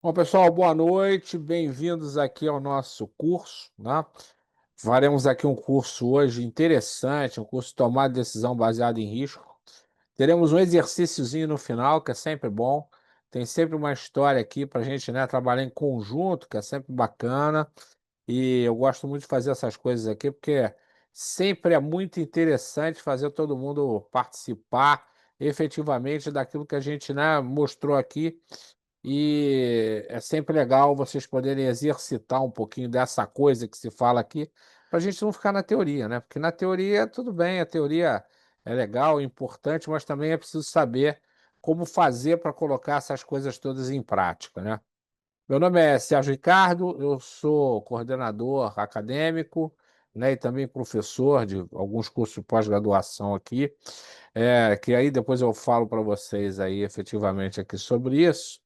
Bom, pessoal, boa noite, bem-vindos aqui ao nosso curso, né? Faremos aqui um curso hoje interessante, um curso de tomada de decisão baseado em risco. Teremos um exercíciozinho no final, que é sempre bom. Tem sempre uma história aqui para a gente, né, trabalhar em conjunto, que é sempre bacana. E eu gosto muito de fazer essas coisas aqui, porque sempre é muito interessante fazer todo mundo participar efetivamente daquilo que a gente, né, mostrou aqui e é sempre legal vocês poderem exercitar um pouquinho dessa coisa que se fala aqui, para a gente não ficar na teoria, né? Porque na teoria, tudo bem, a teoria é legal, é importante, mas também é preciso saber como fazer para colocar essas coisas todas em prática, né? Meu nome é Sérgio Ricardo, eu sou coordenador acadêmico, né, e também professor de alguns cursos de pós-graduação aqui, que aí depois eu falo para vocês aí efetivamente aqui sobre isso.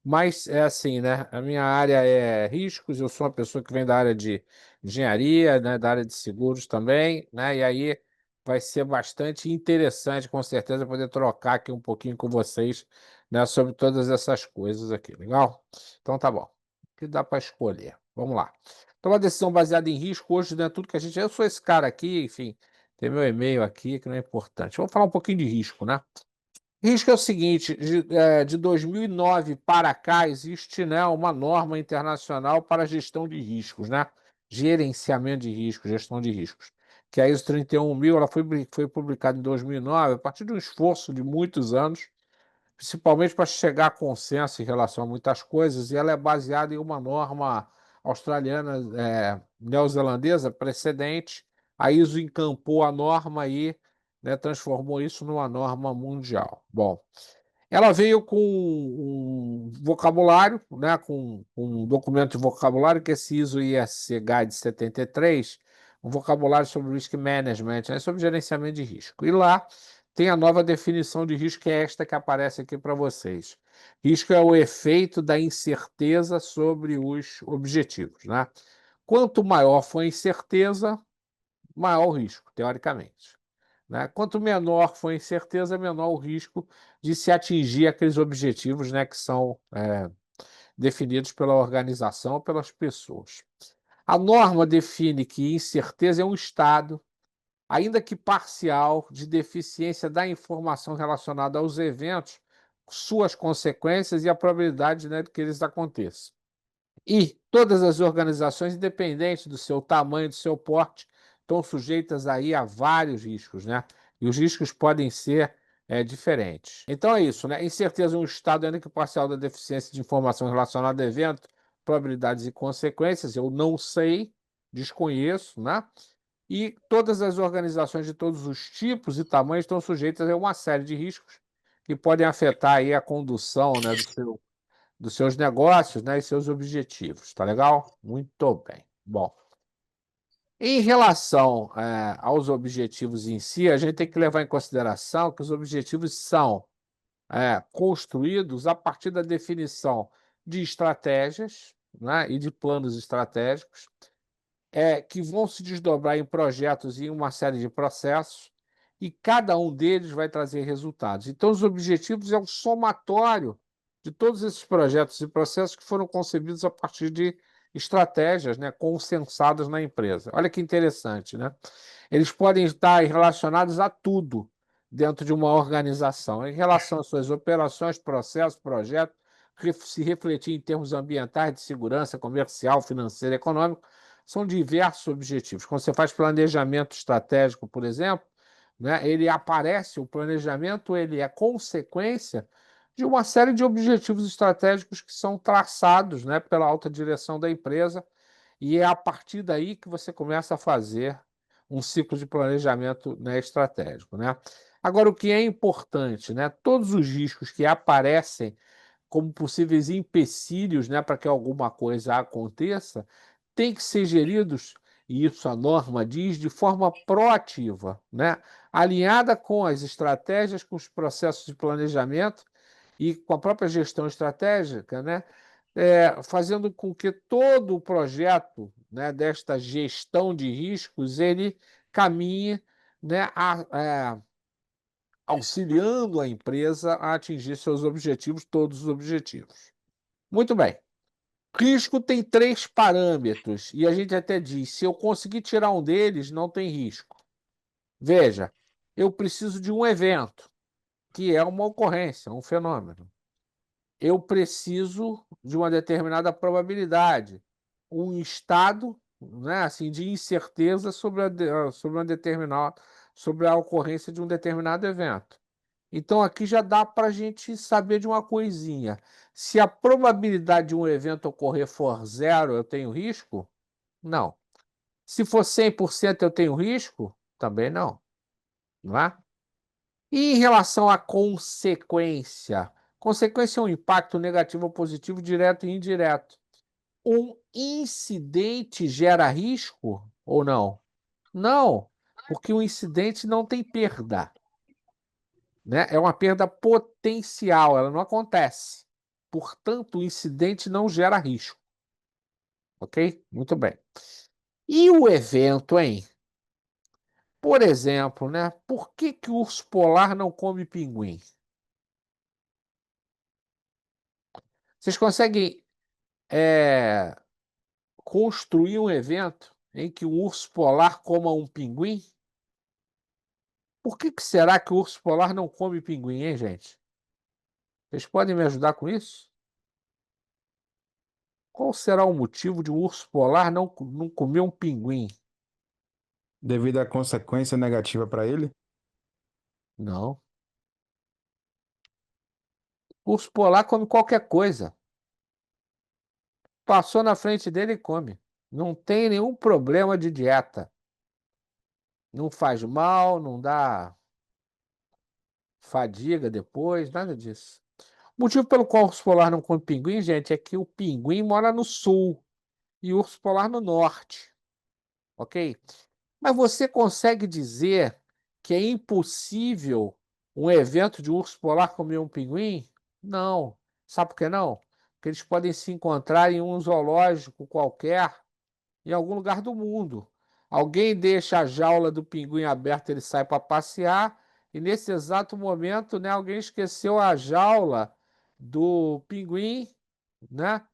Mas é assim, né? A minha área é riscos, eu sou uma pessoa que vem da área de engenharia, né, da área de seguros também, né? E aí vai ser bastante interessante, com certeza, poder trocar aqui um pouquinho com vocês, né, sobre todas essas coisas aqui, legal? Então tá bom. O que dá para escolher? Vamos lá. Então, uma decisão baseada em risco, hoje, né, tudo que a gente. Eu sou esse cara aqui, enfim, tem meu e-mail aqui, que não é importante. Vamos falar um pouquinho de risco, né? Risco é o seguinte: de 2009 para cá, existe, né, uma norma internacional para a gestão de riscos, né? Gerenciamento de riscos, gestão de riscos. Que é a ISO 31000, ela foi publicada em 2009, a partir de um esforço de muitos anos principalmente para chegar a consenso em relação a muitas coisas, e ela é baseada em uma norma australiana, neozelandesa precedente. A ISO encampou a norma e, né, transformou isso numa norma mundial. Bom, ela veio com um vocabulário, né, com um documento de vocabulário, que é esse ISO ISC Guide 73, um vocabulário sobre risk management, né, sobre gerenciamento de risco. E lá tem a nova definição de risco, que é esta que aparece aqui para vocês. Risco é o efeito da incerteza sobre os objetivos, né? Quanto maior for a incerteza, maior o risco, teoricamente, né? Quanto menor for a incerteza, menor o risco de se atingir aqueles objetivos, né, que são definidos pela organização ou pelas pessoas. A norma define que incerteza é um estado, ainda que parcial, de deficiência da informação relacionada aos eventos, suas consequências e a probabilidade, né, de que eles aconteçam. E todas as organizações, independente do seu tamanho, do seu porte, estão sujeitas aí a vários riscos, né? E os riscos podem ser diferentes. Então é isso, né? Incerteza é um estado ainda que parcial da deficiência de informação relacionada a evento, probabilidades e consequências. Eu não sei, desconheço, né? E todas as organizações de todos os tipos e tamanhos estão sujeitas a uma série de riscos que podem afetar aí a condução, né, dos seus negócios, né, e seus objetivos, tá legal? Muito bem. Bom, em relação aos objetivos em si, a gente tem que levar em consideração que os objetivos são construídos a partir da definição de estratégias, né, e de planos estratégicos, que vão se desdobrar em projetos e em uma série de processos, e cada um deles vai trazer resultados. Então, os objetivos é um somatório de todos esses projetos e processos que foram concebidos a partir de estratégias, né, consensadas na empresa. Olha que interessante, né? Eles podem estar relacionados a tudo dentro de uma organização, em relação às suas operações, processos, projetos, se refletir em termos ambientais, de segurança, comercial, financeiro, econômico, são diversos objetivos. Quando você faz planejamento estratégico, por exemplo, né, ele aparece, o planejamento ele é consequência de uma série de objetivos estratégicos que são traçados, né, pela alta direção da empresa, e é a partir daí que você começa a fazer um ciclo de planejamento, né, estratégico, né? Agora, o que é importante, né, todos os riscos que aparecem como possíveis empecilhos, né, para que alguma coisa aconteça, têm que ser geridos, e isso a norma diz, de forma proativa, né, alinhada com as estratégias, com os processos de planejamento e com a própria gestão estratégica, né, fazendo com que todo o projeto, né, desta gestão de riscos ele caminhe, né, auxiliando a empresa a atingir seus objetivos, todos os objetivos. Muito bem. Risco tem três parâmetros, e a gente até diz: se eu conseguir tirar um deles, não tem risco. Veja, eu preciso de um evento, que é uma ocorrência, um fenômeno. Eu preciso de uma determinada probabilidade, um estado, né, assim, de incerteza sobre a ocorrência de um determinado evento. Então aqui já dá para a gente saber de uma coisinha. Se a probabilidade de um evento ocorrer for zero, eu tenho risco? Não. Se for 100%, eu tenho risco? Também não, não é? E em relação à consequência? Consequência é um impacto negativo ou positivo, direto e indireto. Um incidente gera risco ou não? Não, porque o incidente não tem perda, né? É uma perda potencial, ela não acontece. Portanto, o incidente não gera risco, ok? Muito bem. E o evento, hein? Por exemplo, né? Por que que o urso polar não come pinguim? Vocês conseguem é, construir um evento em que o urso polar coma um pinguim? Por que que será que o urso polar não come pinguim, hein, gente? Vocês podem me ajudar com isso? Qual será o motivo de um urso polar não comer um pinguim? Devido à consequência negativa para ele? Não. O urso polar come qualquer coisa. Passou na frente dele e come. Não tem nenhum problema de dieta. Não faz mal, não dá fadiga depois, nada disso. O motivo pelo qual o urso polar não come pinguim, gente, é que o pinguim mora no sul e o urso polar no norte, ok? Mas você consegue dizer que é impossível um evento de urso polar comer um pinguim? Não. Sabe por que não? Porque eles podem se encontrar em um zoológico qualquer, em algum lugar do mundo. Alguém deixa a jaula do pinguim aberta, ele sai para passear, e nesse exato momento, né, alguém esqueceu a jaula do pinguim, né,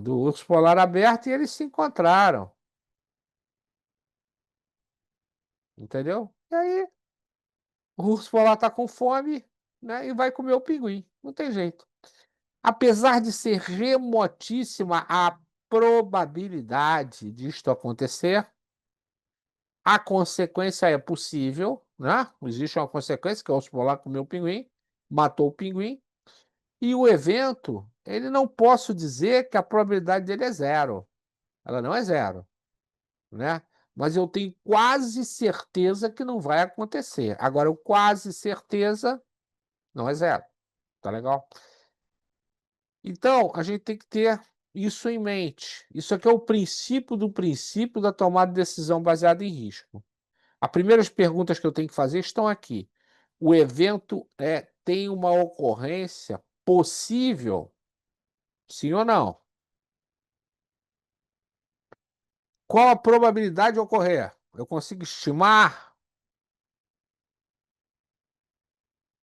do urso polar aberta, e eles se encontraram, entendeu? E aí o urso polar está com fome, né, e vai comer o pinguim. Não tem jeito. Apesar de ser remotíssima a probabilidade disto acontecer, a consequência é possível, né? Existe uma consequência, que é o urso polar comeu o pinguim, matou o pinguim, e o evento, ele não posso dizer que a probabilidade dele é zero. Ela não é zero, né? Mas eu tenho quase certeza que não vai acontecer. Agora, o quase certeza não é zero. Tá legal? Então, a gente tem que ter isso em mente. Isso aqui é o princípio do princípio da tomada de decisão baseada em risco. As primeiras perguntas que eu tenho que fazer estão aqui. O evento tem uma ocorrência possível? Sim ou não? Qual a probabilidade de ocorrer? Eu consigo estimar?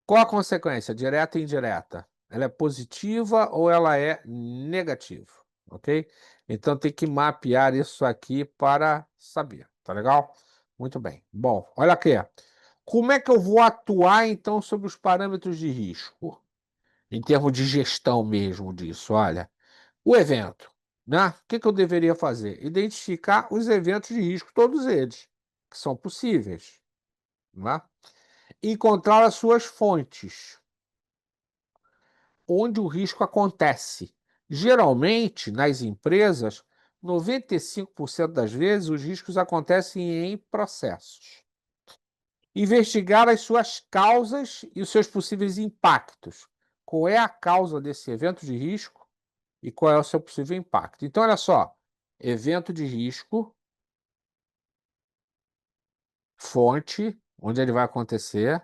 Qual a consequência, direta e indireta? Ela é positiva ou ela é negativa? Ok? Então tem que mapear isso aqui para saber, tá legal? Muito bem. Bom, olha aqui. Como é que eu vou atuar então sobre os parâmetros de risco? Em termos de gestão mesmo disso, olha. O evento, né? O que que eu deveria fazer? Identificar os eventos de risco, todos eles, que são possíveis, né? Encontrar as suas fontes, onde o risco acontece. Geralmente, nas empresas, 95% das vezes, os riscos acontecem em processos. Investigar as suas causas e os seus possíveis impactos. Qual é a causa desse evento de risco e qual é o seu possível impacto? Então, olha só: evento de risco, fonte, onde ele vai acontecer,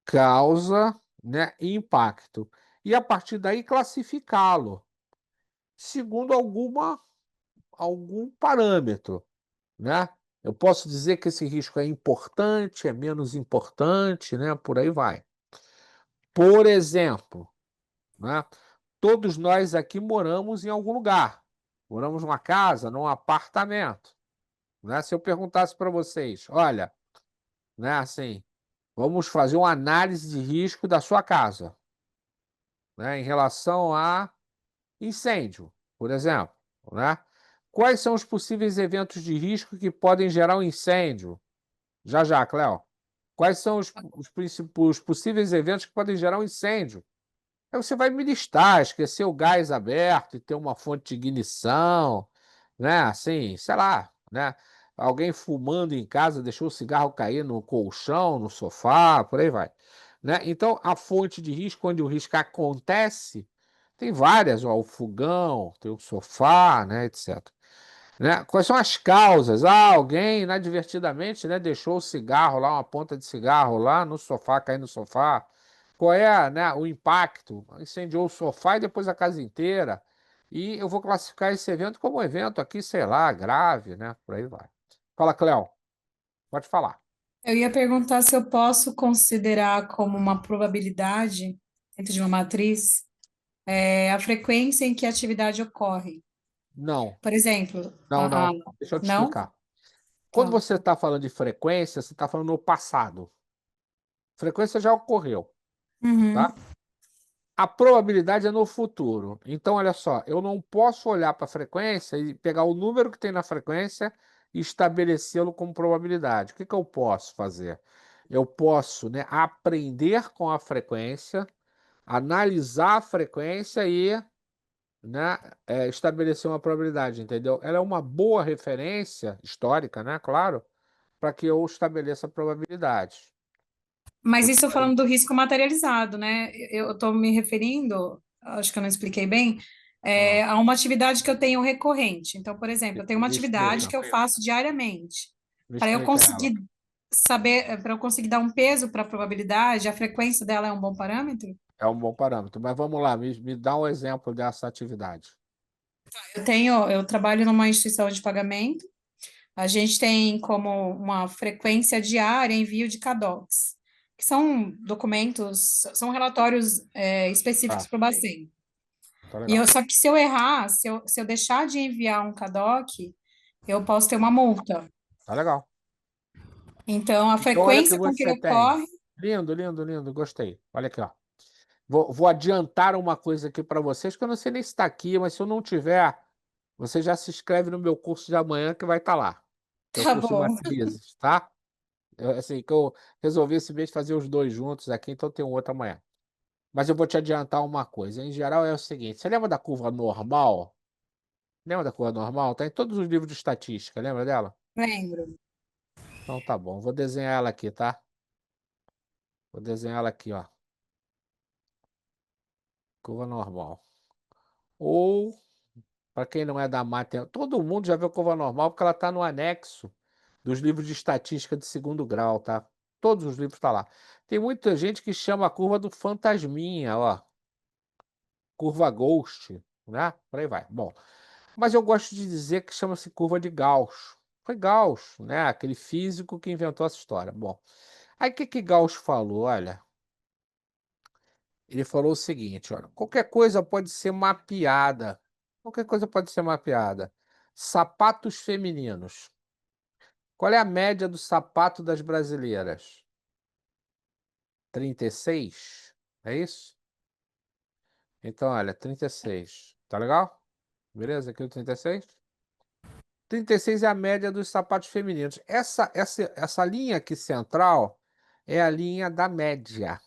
causa, né, e impacto. E a partir daí classificá-lo segundo algum parâmetro, né? Eu posso dizer que esse risco é importante, é menos importante, né? Por aí vai. Por exemplo, né? Todos nós aqui moramos em algum lugar. Moramos numa casa, num apartamento, né? Se eu perguntasse para vocês, olha, né, assim, vamos fazer uma análise de risco da sua casa, né, em relação a incêndio, por exemplo, né? Quais são os possíveis eventos de risco que podem gerar um incêndio? Já já, Cléo. Quais são os possíveis eventos que podem gerar um incêndio? Aí você vai me listar, esquecer o gás aberto e ter uma fonte de ignição, né? Assim, sei lá, né? Alguém fumando em casa deixou o cigarro cair no colchão, no sofá, por aí vai, né? Então, a fonte de risco, onde o risco acontece, tem várias, ó, o fogão, tem o sofá, né, etc. Né? Quais são as causas? Ah, alguém inadvertidamente, né, deixou o cigarro lá, uma ponta de cigarro lá no sofá, cair no sofá. Qual é, né, o impacto? Incendiou o sofá e depois a casa inteira. E eu vou classificar esse evento como um evento aqui, sei lá, grave, né? Por aí vai. Fala, Cléo, pode falar. Eu ia perguntar se eu posso considerar como uma probabilidade, dentro de uma matriz, a frequência em que a atividade ocorre. Não, Por exemplo, não, não. Deixa eu te não? explicar. Quando Tá. você está falando de frequência, você está falando no passado. Frequência já ocorreu, Uhum. tá? A probabilidade é no futuro. Então, olha só, eu não posso olhar para a frequência e pegar o número que tem na frequência e estabelecê-lo como probabilidade. O que que eu posso fazer? Eu posso, né, aprender com a frequência, analisar a frequência e, né, estabelecer uma probabilidade, entendeu? Ela é uma boa referência histórica, né, claro, para que eu estabeleça probabilidades. Mas Muito isso bem. falando do risco materializado, né? Eu estou me referindo, acho que eu não expliquei bem, Ah, a uma atividade que eu tenho recorrente. Então, por exemplo, eu tenho uma me atividade explica. que eu faço diariamente. Me Para eu explica conseguir ela. saber, para eu conseguir dar um peso para a probabilidade, a frequência dela é um bom parâmetro? É um bom parâmetro. Mas vamos lá, me dá um exemplo dessa atividade. Eu trabalho numa instituição de pagamento. A gente tem como uma frequência diária envio de CADOCs, que são documentos, são relatórios específicos Tá, para o Bacen. tá legal. Só que se eu errar, se eu deixar de enviar um CADOC, eu posso ter uma multa. Tá legal. Então, a Então, olha o que frequência com que ele você tem. ocorre, Lindo, lindo, lindo. Gostei. Olha aqui, ó. Vou adiantar uma coisa aqui para vocês, que eu não sei nem se está aqui, mas se eu não tiver, você já se inscreve no meu curso de amanhã que vai estar lá. Que é o tá curso de bom. matrizes, tá? Assim, que eu resolvi esse mês fazer os dois juntos aqui, então tem um outro amanhã. Mas eu vou te adiantar uma coisa. Em geral é o seguinte: você lembra da curva normal? Lembra da curva normal? Tá em todos os livros de estatística, lembra dela? Lembro. Então tá bom, vou desenhar ela aqui, tá? Vou desenhar ela aqui, ó. Curva normal. Ou, para quem não é da matemática, todo mundo já viu curva normal porque ela está no anexo dos livros de estatística de segundo grau, tá? Todos os livros estão lá. Tem muita gente que chama a curva do fantasminha, ó. Curva Ghost, né? Por aí vai. Bom, mas eu gosto de dizer que chama-se curva de Gauss. Foi Gauss, né? Aquele físico que inventou essa história. Bom, aí o que que Gauss falou? Olha, ele falou o seguinte, olha, qualquer coisa pode ser mapeada. Qualquer coisa pode ser mapeada. Sapatos femininos. Qual é a média do sapato das brasileiras? 36? É isso? Então, olha, 36. Tá legal? Beleza? Aqui o 36? 36 é a média dos sapatos femininos. Essa linha aqui central é a linha da média.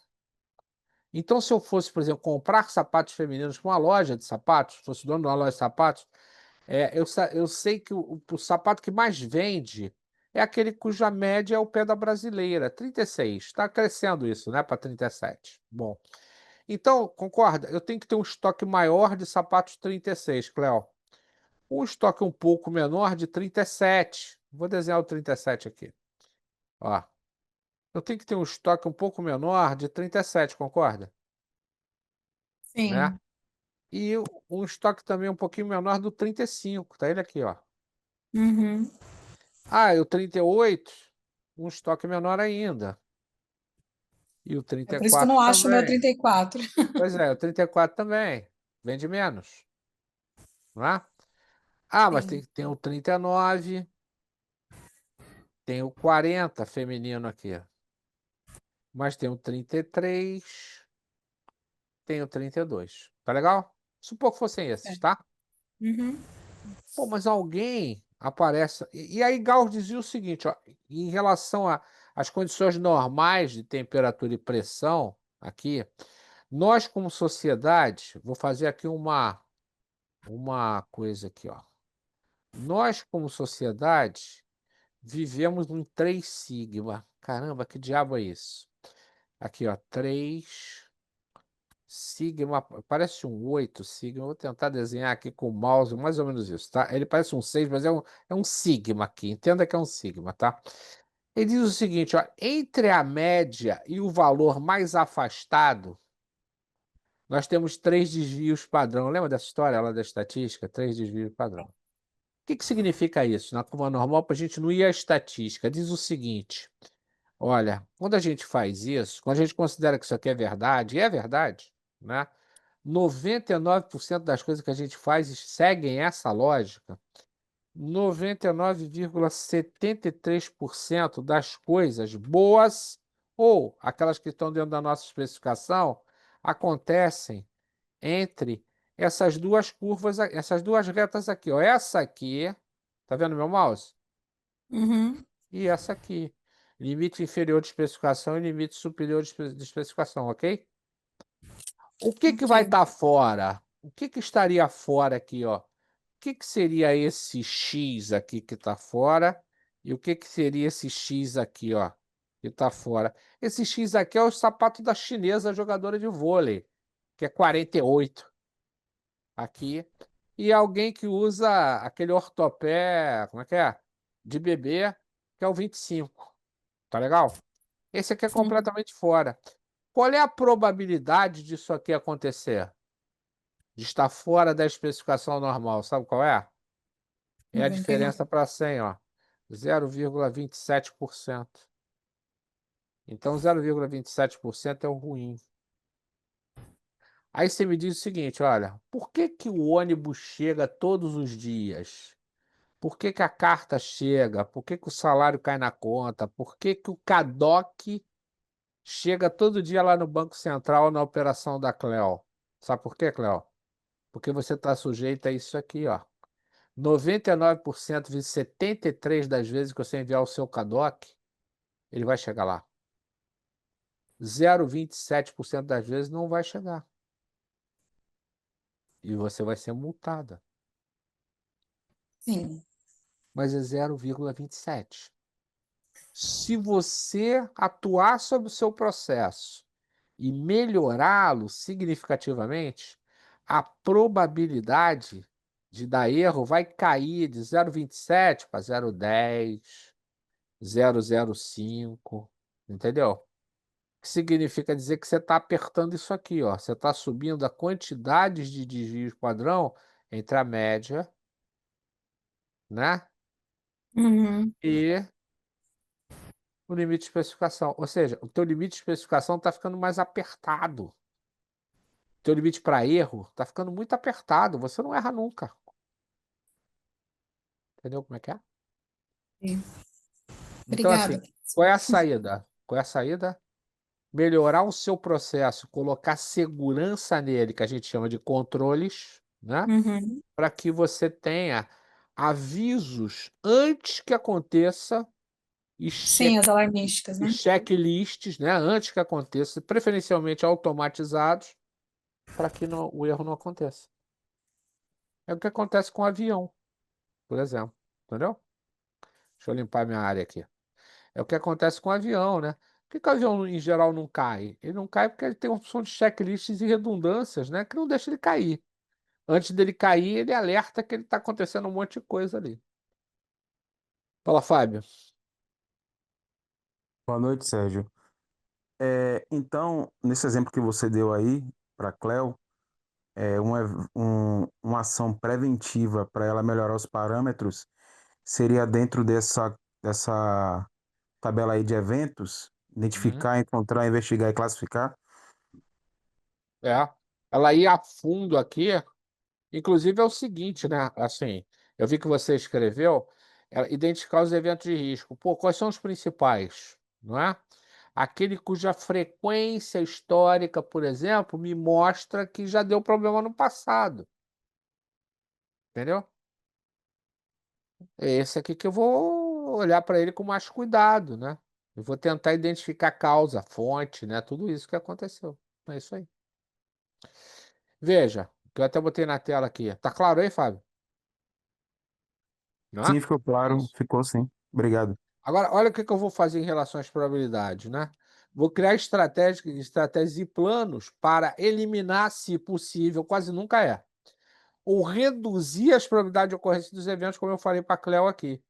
Então, se eu fosse, por exemplo, comprar sapatos femininos com uma loja de sapatos, fosse dono de uma loja de sapatos, eu sei que o sapato que mais vende é aquele cuja média é o pé da brasileira, 36. Está crescendo isso, né, para 37. Bom, então, concorda? Eu tenho que ter um estoque maior de sapatos 36, Cléo. Um estoque um pouco menor de 37. Vou desenhar o 37 aqui. Ó, eu tenho que ter um estoque um pouco menor de 37, concorda? Né? Sim. E um estoque também um pouquinho menor do 35. Tá ele aqui, ó. Uhum. Ah, e o 38, um estoque menor ainda. E o É por isso que eu 34 não acho o meu também. 34. Pois é, o 34 também. vende menos, não é? Ah, mas Sim. tem o 39, tem o 40 feminino aqui. Mas tem o 33, tem o 32. Tá legal? Supor que fossem esses, É. tá? Uhum. Pô, mas alguém aparece. E aí Gauss dizia o seguinte, ó, em relação às condições normais de temperatura e pressão, aqui, nós como sociedade, vou fazer aqui uma coisa aqui, ó. Nós como sociedade vivemos em 3 sigma. Caramba, que diabo é isso? Aqui, ó, 3 sigma, parece um 8 sigma. Vou tentar desenhar aqui com o mouse, mais ou menos isso, tá? Ele parece um 6, mas é um sigma aqui. Entenda que é um sigma, tá? Ele diz o seguinte, ó, entre a média e o valor mais afastado, nós temos 3 desvios padrão. Lembra dessa história lá da estatística? 3 desvios padrão. O que que significa isso? Na curva normal, para a gente não ir à estatística, diz o seguinte: olha, quando a gente faz isso, quando a gente considera que isso aqui é verdade, e é verdade, né? 99% das coisas que a gente faz seguem essa lógica. 99,73% das coisas boas ou aquelas que estão dentro da nossa especificação acontecem entre essas duas curvas, essas duas retas aqui, ó. Essa aqui, tá vendo meu mouse? Uhum. E essa aqui. Limite inferior de especificação e limite superior de especificação, ok? O que que vai Ok. estar fora? O que que estaria fora aqui, ó? O que que seria esse X aqui que está fora? E o que que seria esse X aqui, ó, que está fora? Esse X aqui é o sapato da chinesa jogadora de vôlei, que é 48 aqui. E alguém que usa aquele ortopé, como é que é? De bebê, que é o 25. Tá legal? Esse aqui é Uhum. completamente fora. Qual é a probabilidade disso aqui acontecer? De estar fora da especificação normal, sabe qual é? É a 99. diferença para 100, ó, 0,27%. Então, 0,27% é o ruim. Aí você me diz o seguinte, olha, por que que o ônibus chega todos os dias? Por que que a carta chega? Por que que o salário cai na conta? Por que que o CADOC chega todo dia lá no Banco Central na operação da Cleo? Sabe por quê, Cleo? Porque você está sujeito a isso aqui, ó. 99% vezes 73 das vezes que você enviar o seu CADOC, ele vai chegar lá. 0,27% das vezes não vai chegar. E você vai ser multada. Sim. Mas é 0,27. Se você atuar sobre o seu processo e melhorá-lo significativamente, a probabilidade de dar erro vai cair de 0,27 para 0,10, 0,05, entendeu? Que significa dizer que você está apertando isso aqui, ó. Você está subindo a quantidade de desvios padrão entre a média, né? Uhum. E o limite de especificação. Ou seja, o teu limite de especificação está ficando mais apertado. O teu limite para erro está ficando muito apertado. Você não erra nunca. Entendeu como é que é? Sim. Então, Obrigada. assim, qual é a saída? Qual é a saída? Melhorar o seu processo, colocar segurança nele, que a gente chama de controles, né? Uhum. Para que você tenha avisos antes que aconteça e, Sim, as alarmísticas, e né? checklists, né? Antes que aconteça, preferencialmente automatizados, para que o erro não aconteça. É o que acontece com o avião, por exemplo. Entendeu? Deixa eu limpar minha área aqui. É o que acontece com o avião, né? Por que que o avião, em geral, não cai? Ele não cai porque ele tem uma opção de checklists e redundâncias, né? Que não deixa ele cair. Antes dele cair, ele alerta que ele está acontecendo um monte de coisa ali. Fala, Fábio. Boa noite, Sérgio. Então, nesse exemplo que você deu aí para a Cleo, uma ação preventiva para ela melhorar os parâmetros seria dentro dessa tabela aí de eventos, Uhum. identificar, encontrar, investigar e classificar. É. ela ia a fundo aqui. Inclusive é o seguinte, né? Assim, eu vi que você escreveu, identificar os eventos de risco. Pô, quais são os principais, não é? Aquele cuja frequência histórica, por exemplo, me mostra que já deu problema no passado, entendeu? É esse aqui que eu vou olhar para ele com mais cuidado, né? Eu vou tentar identificar a causa, a fonte, né? Tudo isso que aconteceu. É isso aí. Veja, que eu até botei na tela aqui. Tá claro aí, Fábio? Não é? Sim, ficou claro, Isso. ficou sim. Obrigado. Agora, olha o que que eu vou fazer em relação às probabilidades, né? Vou criar estratégias e planos para eliminar, se possível, quase nunca é, ou reduzir as probabilidades de ocorrência dos eventos, como eu falei para a Cleo aqui.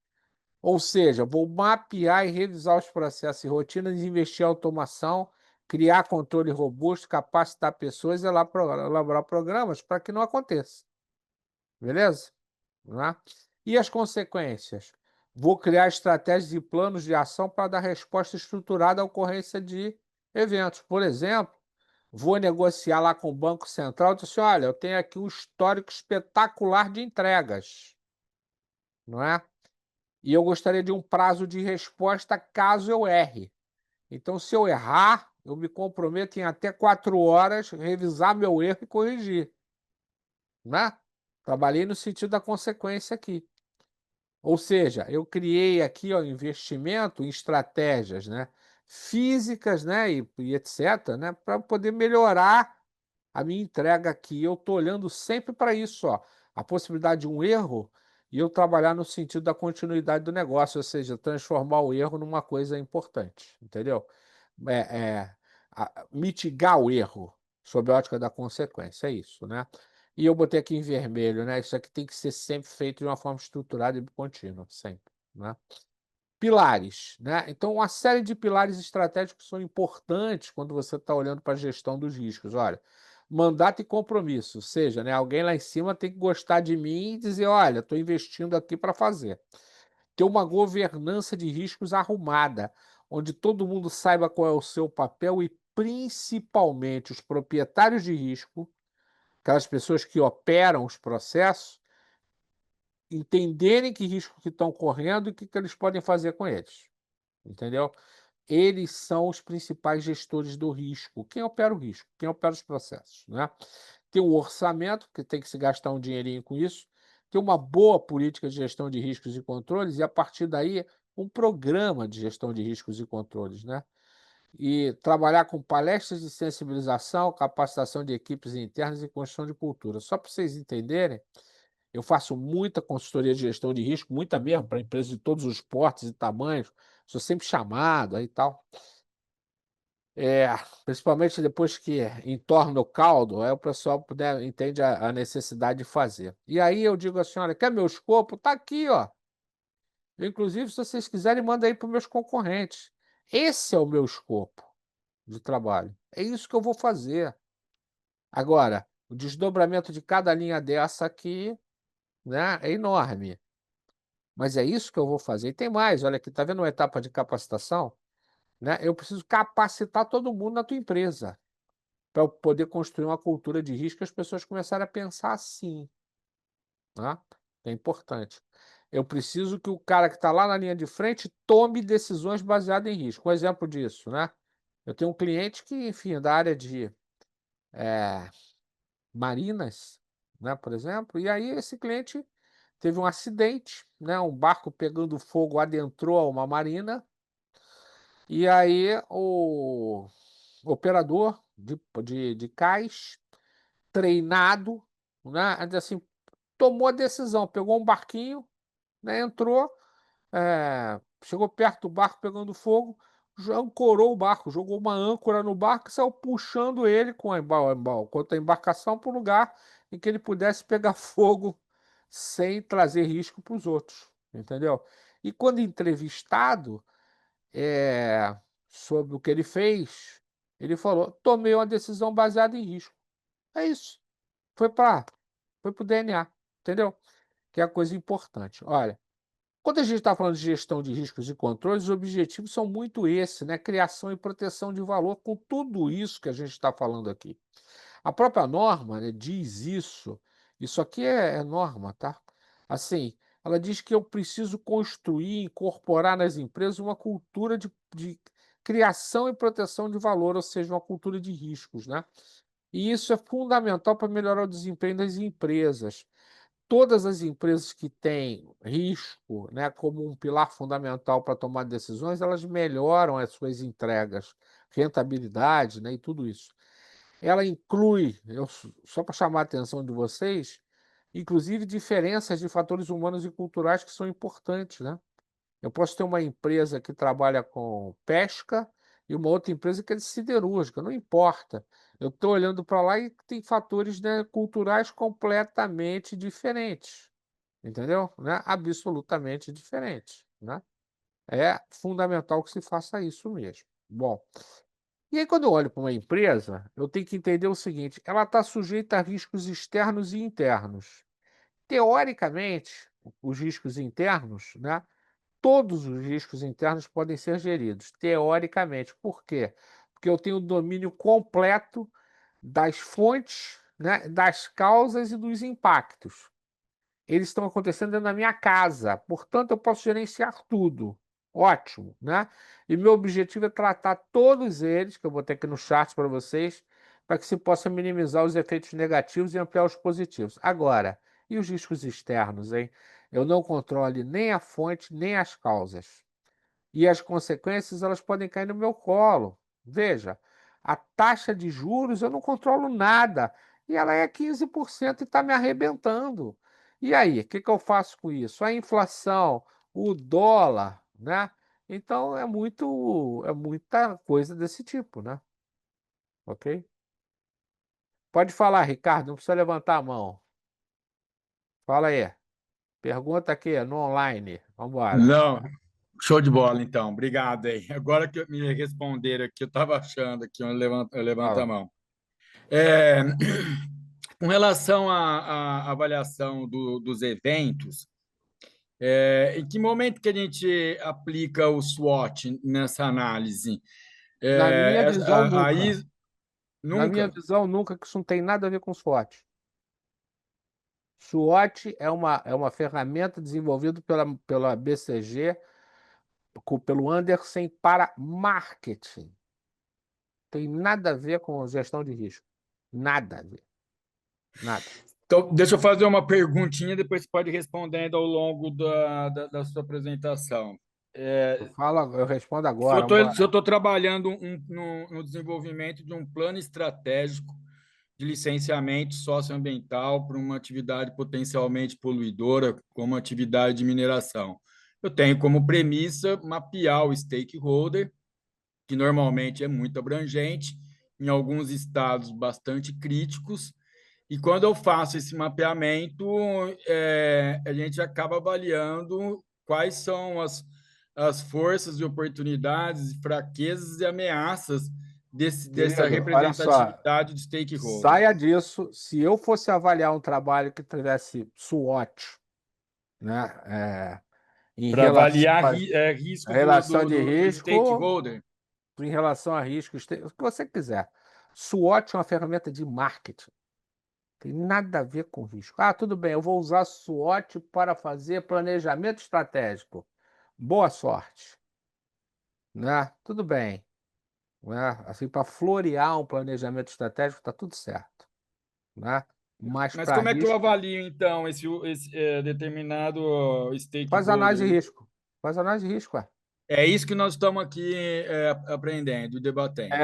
Ou seja, vou mapear e revisar os processos e rotinas, investir em automação, criar controle robusto, capacitar pessoas e elaborar programas para que não aconteça. Beleza? Né? E as consequências? Vou criar estratégias e planos de ação para dar resposta estruturada à ocorrência de eventos. Por exemplo, vou negociar lá com o Banco Central e dizer assim, olha, eu tenho aqui um histórico espetacular de entregas, não é? E eu gostaria de um prazo de resposta caso eu erre. Então, se eu errar, eu me comprometo em até 4 horas revisar meu erro e corrigir, né? Trabalhei no sentido da consequência aqui. Ou seja, eu criei aqui ó, investimento em estratégias, né, físicas, né, e etc, né, para poder melhorar a minha entrega aqui. Eu estou olhando sempre para isso, ó, a possibilidade de um erro e eu trabalhar no sentido da continuidade do negócio, ou seja, transformar o erro numa coisa importante, entendeu? Mitigar o erro sob a ótica da consequência, é isso, né? E eu botei aqui em vermelho, né? Isso aqui tem que ser sempre feito de uma forma estruturada e contínua, sempre, né? Pilares, né? Então, uma série de pilares estratégicos são importantes quando você está olhando para a gestão dos riscos. Olha, mandato e compromisso, ou seja, né, alguém lá em cima tem que gostar de mim e dizer, olha, estou investindo aqui para fazer. Ter uma governança de riscos arrumada, onde todo mundo saiba qual é o seu papel e, principalmente, os proprietários de risco, aquelas pessoas que operam os processos, entenderem que risco que estão correndo e o que, que eles podem fazer com eles. Entendeu? Eles são os principais gestores do risco. Quem opera o risco? Quem opera os processos, né? Tem um orçamento, que tem que se gastar um dinheirinho com isso, tem uma boa política de gestão de riscos e controles, e a partir daí, um programa de gestão de riscos e controles, né? E trabalhar com palestras de sensibilização, capacitação de equipes internas e construção de cultura. Só para vocês entenderem, eu faço muita consultoria de gestão de risco, muita mesmo, para empresas de todos os portes e tamanhos. Sou sempre chamado aí e tal. É, principalmente depois que entorna o caldo, aí o pessoal né, entende a necessidade de fazer. E aí eu digo assim, olha, quer meu escopo? Tá aqui, ó. Inclusive, se vocês quiserem, manda aí para os meus concorrentes. Esse é o meu escopo de trabalho. É isso que eu vou fazer. Agora, o desdobramento de cada linha dessa aqui, né, é enorme. Mas é isso que eu vou fazer. E tem mais, olha aqui, tá vendo uma etapa de capacitação? Né? Eu preciso capacitar todo mundo na tua empresa para eu poder construir uma cultura de risco e as pessoas começarem a pensar assim, né? É importante. Eu preciso que o cara que está lá na linha de frente tome decisões baseadas em risco. Um exemplo disso, né? Eu tenho um cliente que, enfim, é da área de marinas, né, por exemplo, e aí esse cliente teve um acidente, né? Um barco pegando fogo adentrou uma marina, e aí o operador de cais, treinado, né? Assim, tomou a decisão, pegou um barquinho, né? Entrou, chegou perto do barco pegando fogo, já ancorou o barco, jogou uma âncora no barco e saiu puxando ele com a embarcação para o lugar em que ele pudesse pegar fogo sem trazer risco para os outros, entendeu? E quando entrevistado, é, sobre o que ele fez, ele falou: tomei uma decisão baseada em risco. É isso. Foi para o DNA, entendeu? Que é a coisa importante. Olha, quando a gente está falando de gestão de riscos e controles, os objetivos são muito esses, né? Criação e proteção de valor, com tudo isso que a gente está falando aqui. A própria norma, né, diz isso aqui é norma, tá? Assim, ela diz que eu preciso construir, incorporar nas empresas uma cultura de criação e proteção de valor, ou seja, uma cultura de riscos, né? E isso é fundamental para melhorar o desempenho das empresas. Todas as empresas que têm risco, né, como um pilar fundamental para tomar decisões, elas melhoram as suas entregas, rentabilidade, né, e tudo isso. Ela inclui, só para chamar a atenção de vocês, inclusive diferenças de fatores humanos e culturais que são importantes, né? Eu posso ter uma empresa que trabalha com pesca e uma outra empresa que é de siderúrgica, não importa. Eu estou olhando para lá e tem fatores, né, culturais completamente diferentes, entendeu? Né? Absolutamente diferentes, né? É fundamental que se faça isso mesmo. Bom, e aí quando eu olho para uma empresa, eu tenho que entender o seguinte: ela está sujeita a riscos externos e internos. Teoricamente, os riscos internos, né? Todos os riscos internos podem ser geridos, teoricamente. Por quê? Porque eu tenho domínio completo das fontes, né, das causas e dos impactos. Eles estão acontecendo dentro da minha casa, portanto, eu posso gerenciar tudo. Ótimo, né? E meu objetivo é tratar todos eles, que eu vou ter aqui no chat para vocês, para que se possa minimizar os efeitos negativos e ampliar os positivos. Agora, e os riscos externos, hein? Eu não controlo nem a fonte, nem as causas. E as consequências, elas podem cair no meu colo. Veja, a taxa de juros eu não controlo nada. E ela é 15% e está me arrebentando. E aí, o que que eu faço com isso? A inflação, o dólar, né? Então é muita coisa desse tipo, né? Ok? Pode falar, Ricardo, não precisa levantar a mão. Fala aí. Pergunta aqui no online. Vamos embora. Não, show de bola, então. Obrigado aí. Agora que me responderam aqui, eu estava achando aqui, eu levanto a Fala. mão. É, com relação à avaliação dos eventos, em que momento que a gente aplica o SWOT nessa análise? Na minha visão, nunca. Aí, Na minha nunca. visão, nunca, que isso não tem nada a ver com SWOT. SWOT é uma ferramenta desenvolvida pela BCG, pelo Anderson, para marketing. Tem nada a ver com gestão de risco. Nada a ver. Nada. Então, deixa eu fazer uma perguntinha, depois você pode ir respondendo ao longo da sua apresentação. Eu respondo Se eu agora, vamos embora. estou trabalhando no desenvolvimento de um plano estratégico de licenciamento socioambiental para uma atividade potencialmente poluidora, como atividade de mineração, eu tenho como premissa mapear o stakeholder, que normalmente é muito abrangente, em alguns estados bastante críticos, e quando eu faço esse mapeamento, a gente acaba avaliando quais são as forças e oportunidades, fraquezas e ameaças dessa Querido, olha só. representatividade do stakeholder. Saia disso. Se eu fosse avaliar um trabalho que tivesse SWOT, né, em Para relação avaliar a risco relação de do risco, stakeholder. em relação a riscos, o que você quiser. SWOT é uma ferramenta de marketing. Tem nada a ver com risco. Ah, tudo bem, eu vou usar SWOT para fazer planejamento estratégico. Boa sorte, né? Tudo bem, né? Assim, para florear um planejamento estratégico, está tudo certo, né? Mas Mas para como é que eu risco, avalio, então, esse determinado faz análise de stakeholder? risco. Faz análise de risco, É isso que nós estamos aqui aprendendo, debatendo.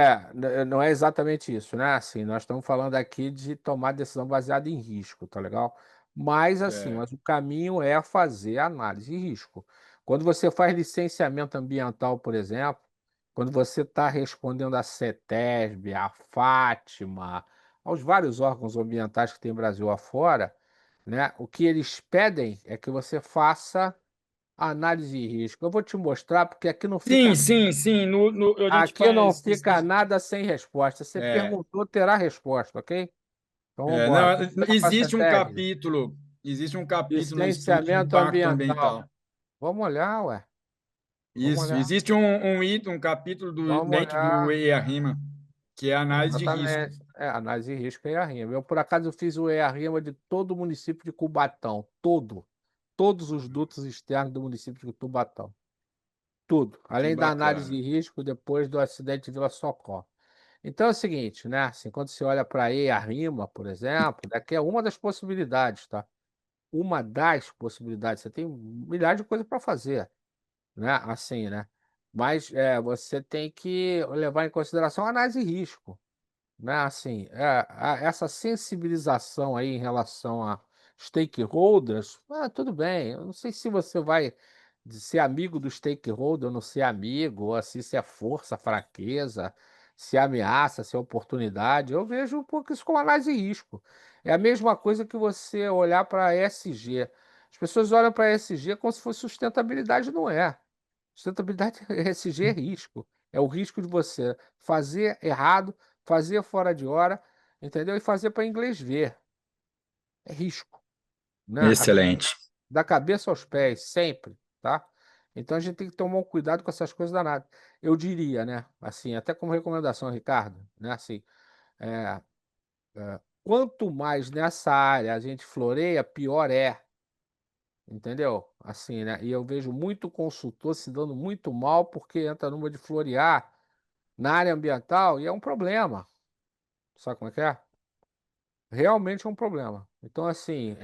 Não é exatamente isso, né? Assim, nós estamos falando aqui de tomar decisão baseada em risco, tá legal? Mas assim, É. mas o caminho é fazer análise de risco. Quando você faz licenciamento ambiental, por exemplo, quando você está respondendo à CETESB, à Fátima, aos vários órgãos ambientais que tem Brasil afora, né? O que eles pedem é que você faça análise de risco. Eu vou te mostrar, porque aqui não fica Sim, sim, sim. A gente Aqui não faz. fica nada sem resposta. Você É, perguntou, terá resposta, ok? Então vamos embora. não, Vamos lá para a CETESB. existe um capítulo no estudo de Licenciamento impacto ambiental. ambiental. Vamos olhar, ué. Vamos Isso, olhar. existe um capítulo Vamos dentro do olhar. EIA-RIMA, que é a análise de risco. Exatamente. análise de risco é EIA-RIMA. Eu, por acaso, eu fiz o EIA-RIMA de todo o município de Cubatão. Todos os dutos externos do município de Cubatão. Tudo. Que Além da análise bacana. de risco depois do acidente de Vila Socorro. Então é o seguinte, né? Assim, quando você olha para a EIA-RIMA, por exemplo, daqui é uma das possibilidades, tá? Uma das possibilidades. Você tem milhares de coisas para fazer, né? Assim, né? Mas você tem que levar em consideração a análise de risco, né? Assim, essa sensibilização aí em relação a stakeholders, tudo bem. Eu não sei se você vai ser amigo do stakeholder ou não ser amigo, ou assim, se é força, fraqueza, se é ameaça, se é oportunidade. Eu vejo um pouco isso como análise de risco. É a mesma coisa que você olhar para a ESG. As pessoas olham para a ESG como se fosse sustentabilidade, não é. Sustentabilidade ESG é risco. É o risco de você fazer errado, fazer fora de hora, entendeu? E fazer para inglês ver. É risco, né? Excelente. Da cabeça aos pés, sempre, tá? Então a gente tem que tomar um cuidado com essas coisas danadas. Eu diria, né? Assim, até como recomendação, Ricardo, né? Assim, é, quanto mais nessa área a gente floreia, pior é. Entendeu? Assim, né? E eu vejo muito consultor se dando muito mal porque entra numa de florear na área ambiental e é um problema. Sabe como é que é? Realmente é um problema. Então, assim,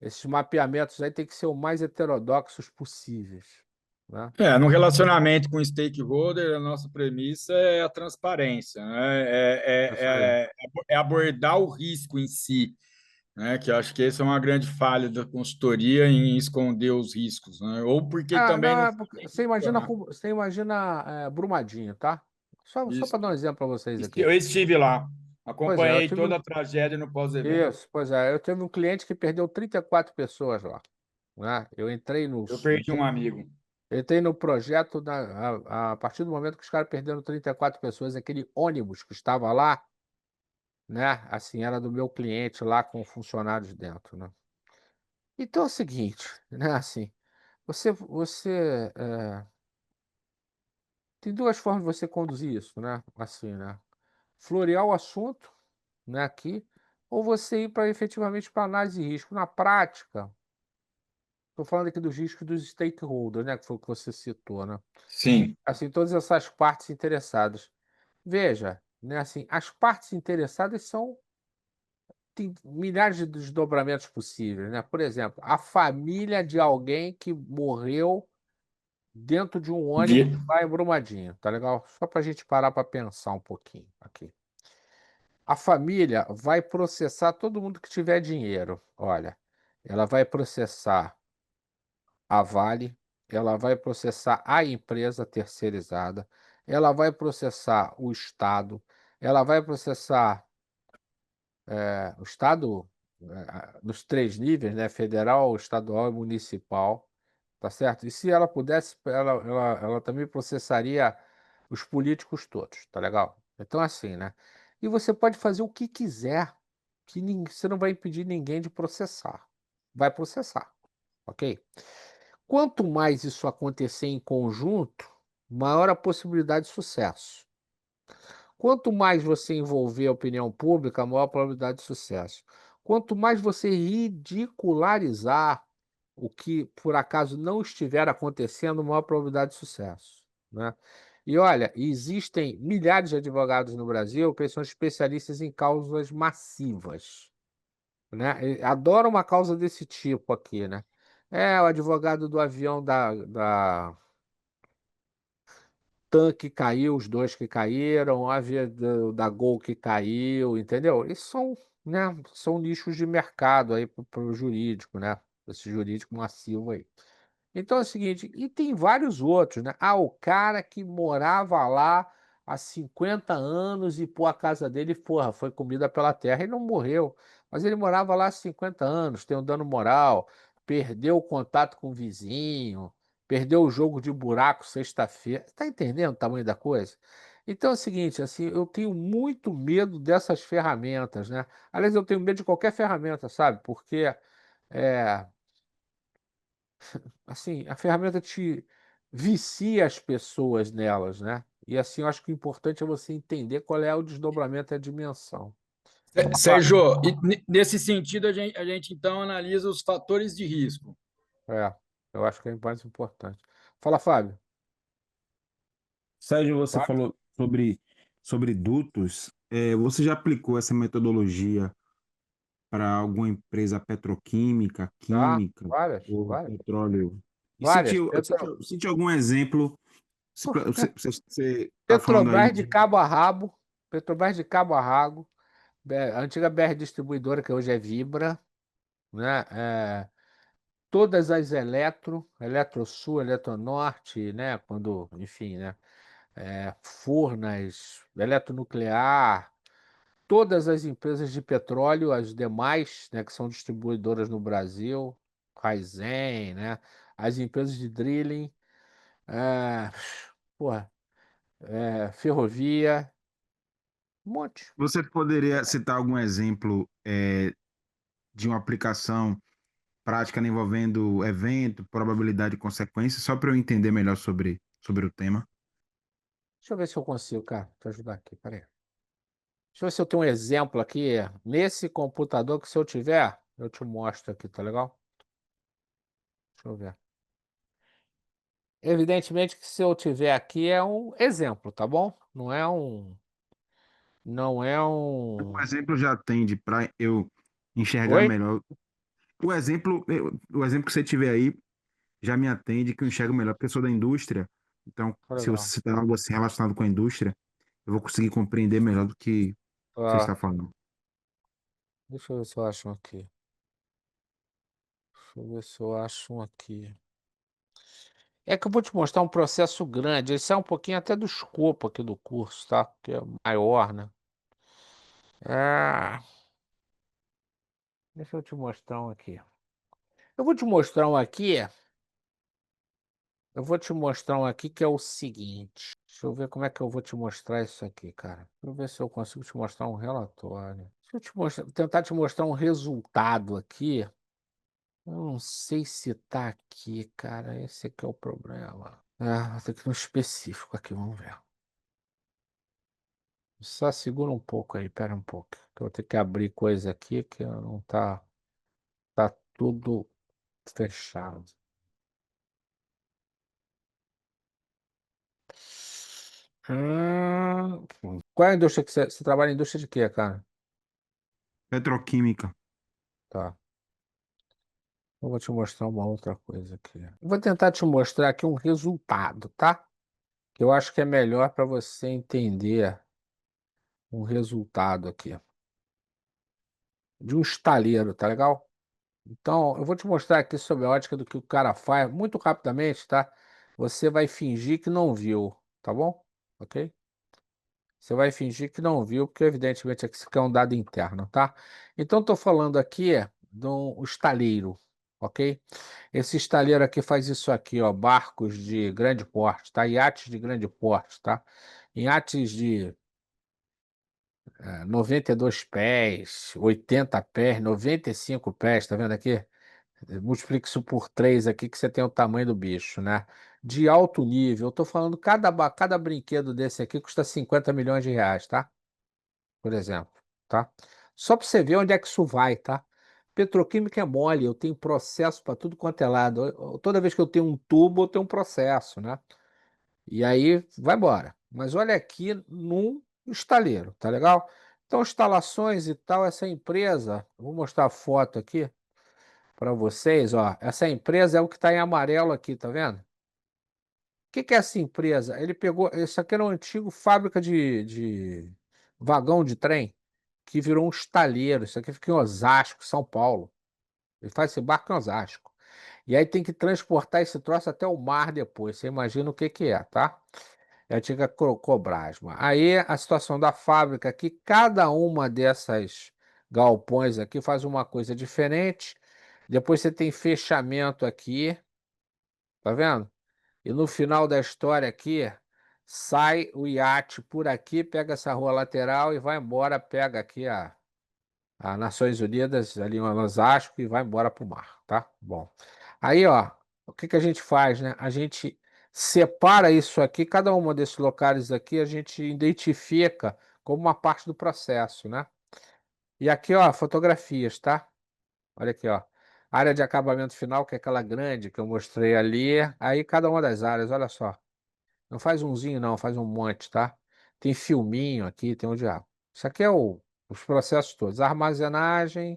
esses mapeamentos aí tem que ser o mais heterodoxos possíveis, né? No relacionamento com stakeholder, a nossa premissa é a transparência, né? Isso aí. É abordar o risco em si, né? Que eu acho que essa é uma grande falha da consultoria em esconder os riscos, né? Ou porque também Não, não você imagina, funciona. Brumadinho, tá? Só Isso. para dar um exemplo para vocês aqui. Eu estive lá, Pois é, acompanhei toda a tragédia no pós-evento. eu tive um cliente que perdeu 34 pessoas lá, né? Eu perdi um amigo. Eu entrei no projeto a partir do momento que os caras perderam 34 pessoas, aquele ônibus que estava lá, né? Assim, era do meu cliente lá com funcionários dentro, né? Então é o seguinte, né? Assim, tem duas formas de você conduzir isso, né? Assim, né? Florear o assunto, né? Aqui, ou você ir para efetivamente para análise de risco. Na prática, estou falando aqui dos riscos dos stakeholders, né? Que foi o que você citou, né? Sim. Assim, todas essas partes interessadas. Veja, né, assim, as partes interessadas tem milhares de desdobramentos possíveis, né? Por exemplo, a família de alguém que morreu dentro de um ônibus Vi- lá em Brumadinho, tá legal? Só para a gente parar para pensar um pouquinho aqui. A família vai processar todo mundo que tiver dinheiro. Olha, ela vai processar a Vale, ela vai processar a empresa terceirizada, ela vai processar o Estado, ela vai processar o Estado nos três níveis, né? Federal, estadual e municipal, tá certo? E se ela pudesse, ela também processaria os políticos todos, tá legal? Então, assim, né? E você pode fazer o que quiser, que você não vai impedir ninguém de processar. Vai processar, ok? Quanto mais isso acontecer em conjunto, maior a possibilidade de sucesso. Quanto mais você envolver a opinião pública, maior a probabilidade de sucesso. Quanto mais você ridicularizar o que por acaso não estiver acontecendo, maior a probabilidade de sucesso, né? E olha, existem milhares de advogados no Brasil que são especialistas em causas massivas, né? E adoram uma causa desse tipo aqui, né? É o advogado do avião da tanque caiu, os dois que caíram, da Gol que caiu, entendeu? Isso são nichos de mercado aí para o jurídico, né? Esse jurídico massivo aí. Então é o seguinte, e tem vários outros, né? Ah, o cara que morava lá há 50 anos e, pô, a casa dele, porra, foi comida pela terra e não morreu. Mas ele morava lá há 50 anos, tem um dano moral, perdeu o contato com o vizinho, perdeu o jogo de buraco sexta-feira. Tá entendendo o tamanho da coisa? Então é o seguinte, assim, eu tenho muito medo dessas ferramentas, né? Aliás, eu tenho medo de qualquer ferramenta, sabe? Porque é, assim, a ferramenta te vicia as pessoas nelas, né? E assim, eu acho que o importante é você entender qual é o desdobramento e a dimensão. Sérgio, e nesse sentido, a gente então analisa os fatores de risco. É, eu acho que é o mais importante. Fala, Fábio. Sérgio, você Fábio? falou sobre dutos. Você já aplicou essa metodologia para alguma empresa petroquímica, Já, química várias, ou várias, petróleo? E várias. sentiu algum exemplo? Você está falando aí Petrobras de de cabo a rabo, Petrobras de cabo a rabo, a antiga BR Distribuidora, que hoje é Vibra, né? Todas as Eletrosul, Eletronorte, né? Quando, enfim, né? Furnas, Eletronuclear, todas as empresas de petróleo, as demais, né? Que são distribuidoras no Brasil, Raizen, né? As empresas de drilling, é, porra, ferrovia, um monte. Você poderia citar algum exemplo de uma aplicação prática envolvendo evento, probabilidade e consequência, só para eu entender melhor sobre o tema? Deixa eu ver se eu consigo, cara, te ajudar aqui, peraí. Deixa eu ver se eu tenho um exemplo aqui, nesse computador que se eu tiver, eu te mostro aqui, tá legal? Deixa eu ver. Evidentemente que se eu tiver aqui é um exemplo, tá bom? Não é O um... exemplo já atende para eu enxergar Oi? melhor. O exemplo que você tiver aí já me atende, que eu enxergo melhor, porque eu sou da indústria. Então, Tá se legal. você citar algo assim relacionado com a indústria, eu vou conseguir compreender melhor do que você Tá, está falando. deixa eu ver se eu acho um aqui. Deixa eu ver se eu acho um aqui. É que eu vou te mostrar um processo grande. Esse é um pouquinho até do escopo aqui do curso, tá? Que é maior, né? É... Deixa eu te mostrar um aqui. Eu vou te mostrar um aqui. Eu vou te mostrar um aqui que é o seguinte. Deixa eu ver como é que eu vou te mostrar isso aqui, cara. Deixa eu ver se eu consigo te mostrar um relatório. Deixa eu te mostrar, tentar te mostrar um resultado aqui. Eu não sei se tá aqui, cara. Esse aqui é o problema. Vou ter que ir no específico aqui, vamos ver. Só segura um pouco aí, pera um pouco. Que eu vou ter que abrir coisa aqui que não tá, tá tudo fechado. Hum, qual é a indústria que você trabalha em indústria de quê, cara? Petroquímica. Tá. Eu vou te mostrar uma outra coisa aqui. Eu vou tentar te mostrar aqui um resultado, tá? Que eu acho que é melhor para você entender um resultado aqui de um estaleiro, tá legal? Então, eu vou te mostrar aqui sob a ótica do que o cara faz, muito rapidamente, tá? Você vai fingir que não viu, tá bom? Ok? Você vai fingir que não viu, porque evidentemente aqui isso aqui é um dado interno, tá? Então, estou falando aqui de um estaleiro, ok? Esse estaleiro aqui faz isso aqui, ó, barcos de grande porte, tá? Iates de grande porte, tá? Iates de 92 pés, 80 pés, 95 pés, tá vendo aqui? Multiplique isso por 3 aqui que você tem o tamanho do bicho, né? De alto nível, eu tô falando, cada brinquedo desse aqui custa 50 milhões de reais, tá? Por exemplo, tá? Só para você ver onde é que isso vai, tá? Petroquímica é mole, eu tenho processo para tudo quanto é lado. Toda vez que eu tenho um tubo, eu tenho um processo, né? E aí vai embora. Mas olha aqui num estaleiro, tá legal? Então, instalações e tal, essa empresa, vou mostrar a foto aqui para vocês, ó. Essa empresa é o que está em amarelo aqui, tá vendo? O que é essa empresa? Ele pegou, isso aqui era uma antiga fábrica de vagão de trem que virou um estaleiro. Isso aqui fica em Osasco, São Paulo. Ele faz esse barco em Osasco. E aí tem que transportar esse troço até o mar depois. Você imagina o que que é, tá? É a antiga Cobrasma. Aí a situação da fábrica aqui, cada uma dessas galpões aqui faz uma coisa diferente. Depois você tem fechamento aqui, tá vendo? E no final da história aqui, sai o iate por aqui, pega essa rua lateral e vai embora, pega aqui a Nações Unidas, ali em Osasco, e vai embora para o mar, tá? Bom. Aí, ó, o que que a gente faz, né? A gente separa isso aqui, cada um desses locais aqui a gente identifica como uma parte do processo, né? E aqui, ó, fotografias, tá? Olha aqui, ó. Área de acabamento final, que é aquela grande que eu mostrei ali. Aí cada uma das áreas, olha só. Não faz umzinho, não, faz um monte, tá? Tem filminho aqui, tem o diabo. Isso aqui é os processos todos. Armazenagem,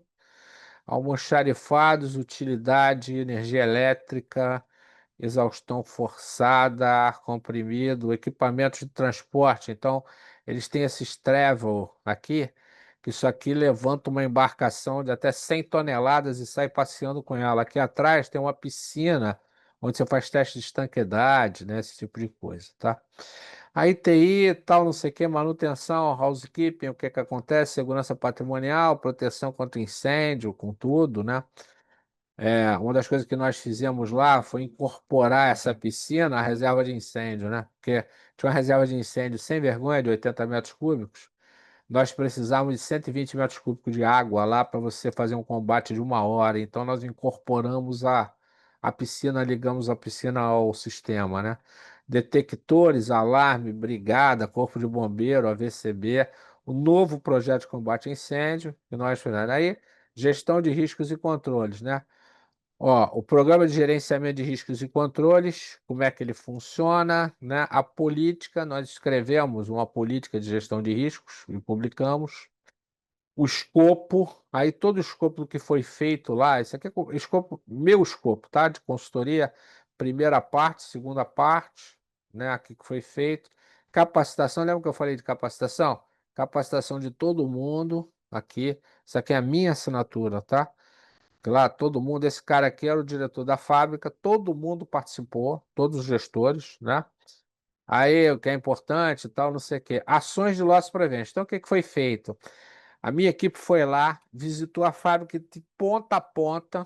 almoxarifados, utilidade, energia elétrica, exaustão forçada, ar comprimido, equipamentos de transporte. Então, eles têm esses travel aqui, que isso aqui levanta uma embarcação de até 100 toneladas e sai passeando com ela. Aqui atrás tem uma piscina onde você faz teste de estanqueidade, né, esse tipo de coisa, tá? Aí TI, tal, não sei o que, manutenção, housekeeping, o que que acontece? Segurança patrimonial, proteção contra incêndio, com tudo, né? Uma das coisas que nós fizemos lá foi incorporar essa piscina à reserva de incêndio, né? Porque tinha uma reserva de incêndio sem vergonha de 80 metros cúbicos. Nós precisávamos de 120 metros cúbicos de água lá para você fazer um combate de 1 hora. Então nós incorporamos a piscina, ligamos a piscina ao sistema, né? Detectores, alarme, brigada, corpo de bombeiro, AVCB, o novo projeto de combate a incêndio que nós fizemos. Aí, gestão de riscos e controles, né? Ó, o programa de gerenciamento de riscos e controles, como é que ele funciona, né? A política, nós escrevemos uma política de gestão de riscos e publicamos. O escopo, aí todo o escopo do que foi feito lá, isso aqui é escopo, meu escopo, tá? De consultoria, primeira parte, segunda parte, né? Aqui que foi feito. Capacitação, lembra que eu falei de capacitação? Capacitação de todo mundo aqui. Isso aqui é a minha assinatura, tá? Lá, todo mundo, esse cara aqui era o diretor da fábrica, todo mundo participou, todos os gestores, né? Aí, o que é importante e tal, não sei o quê. Ações de loss prevention. Então, o que que foi feito? A minha equipe foi lá, visitou a fábrica de ponta a ponta,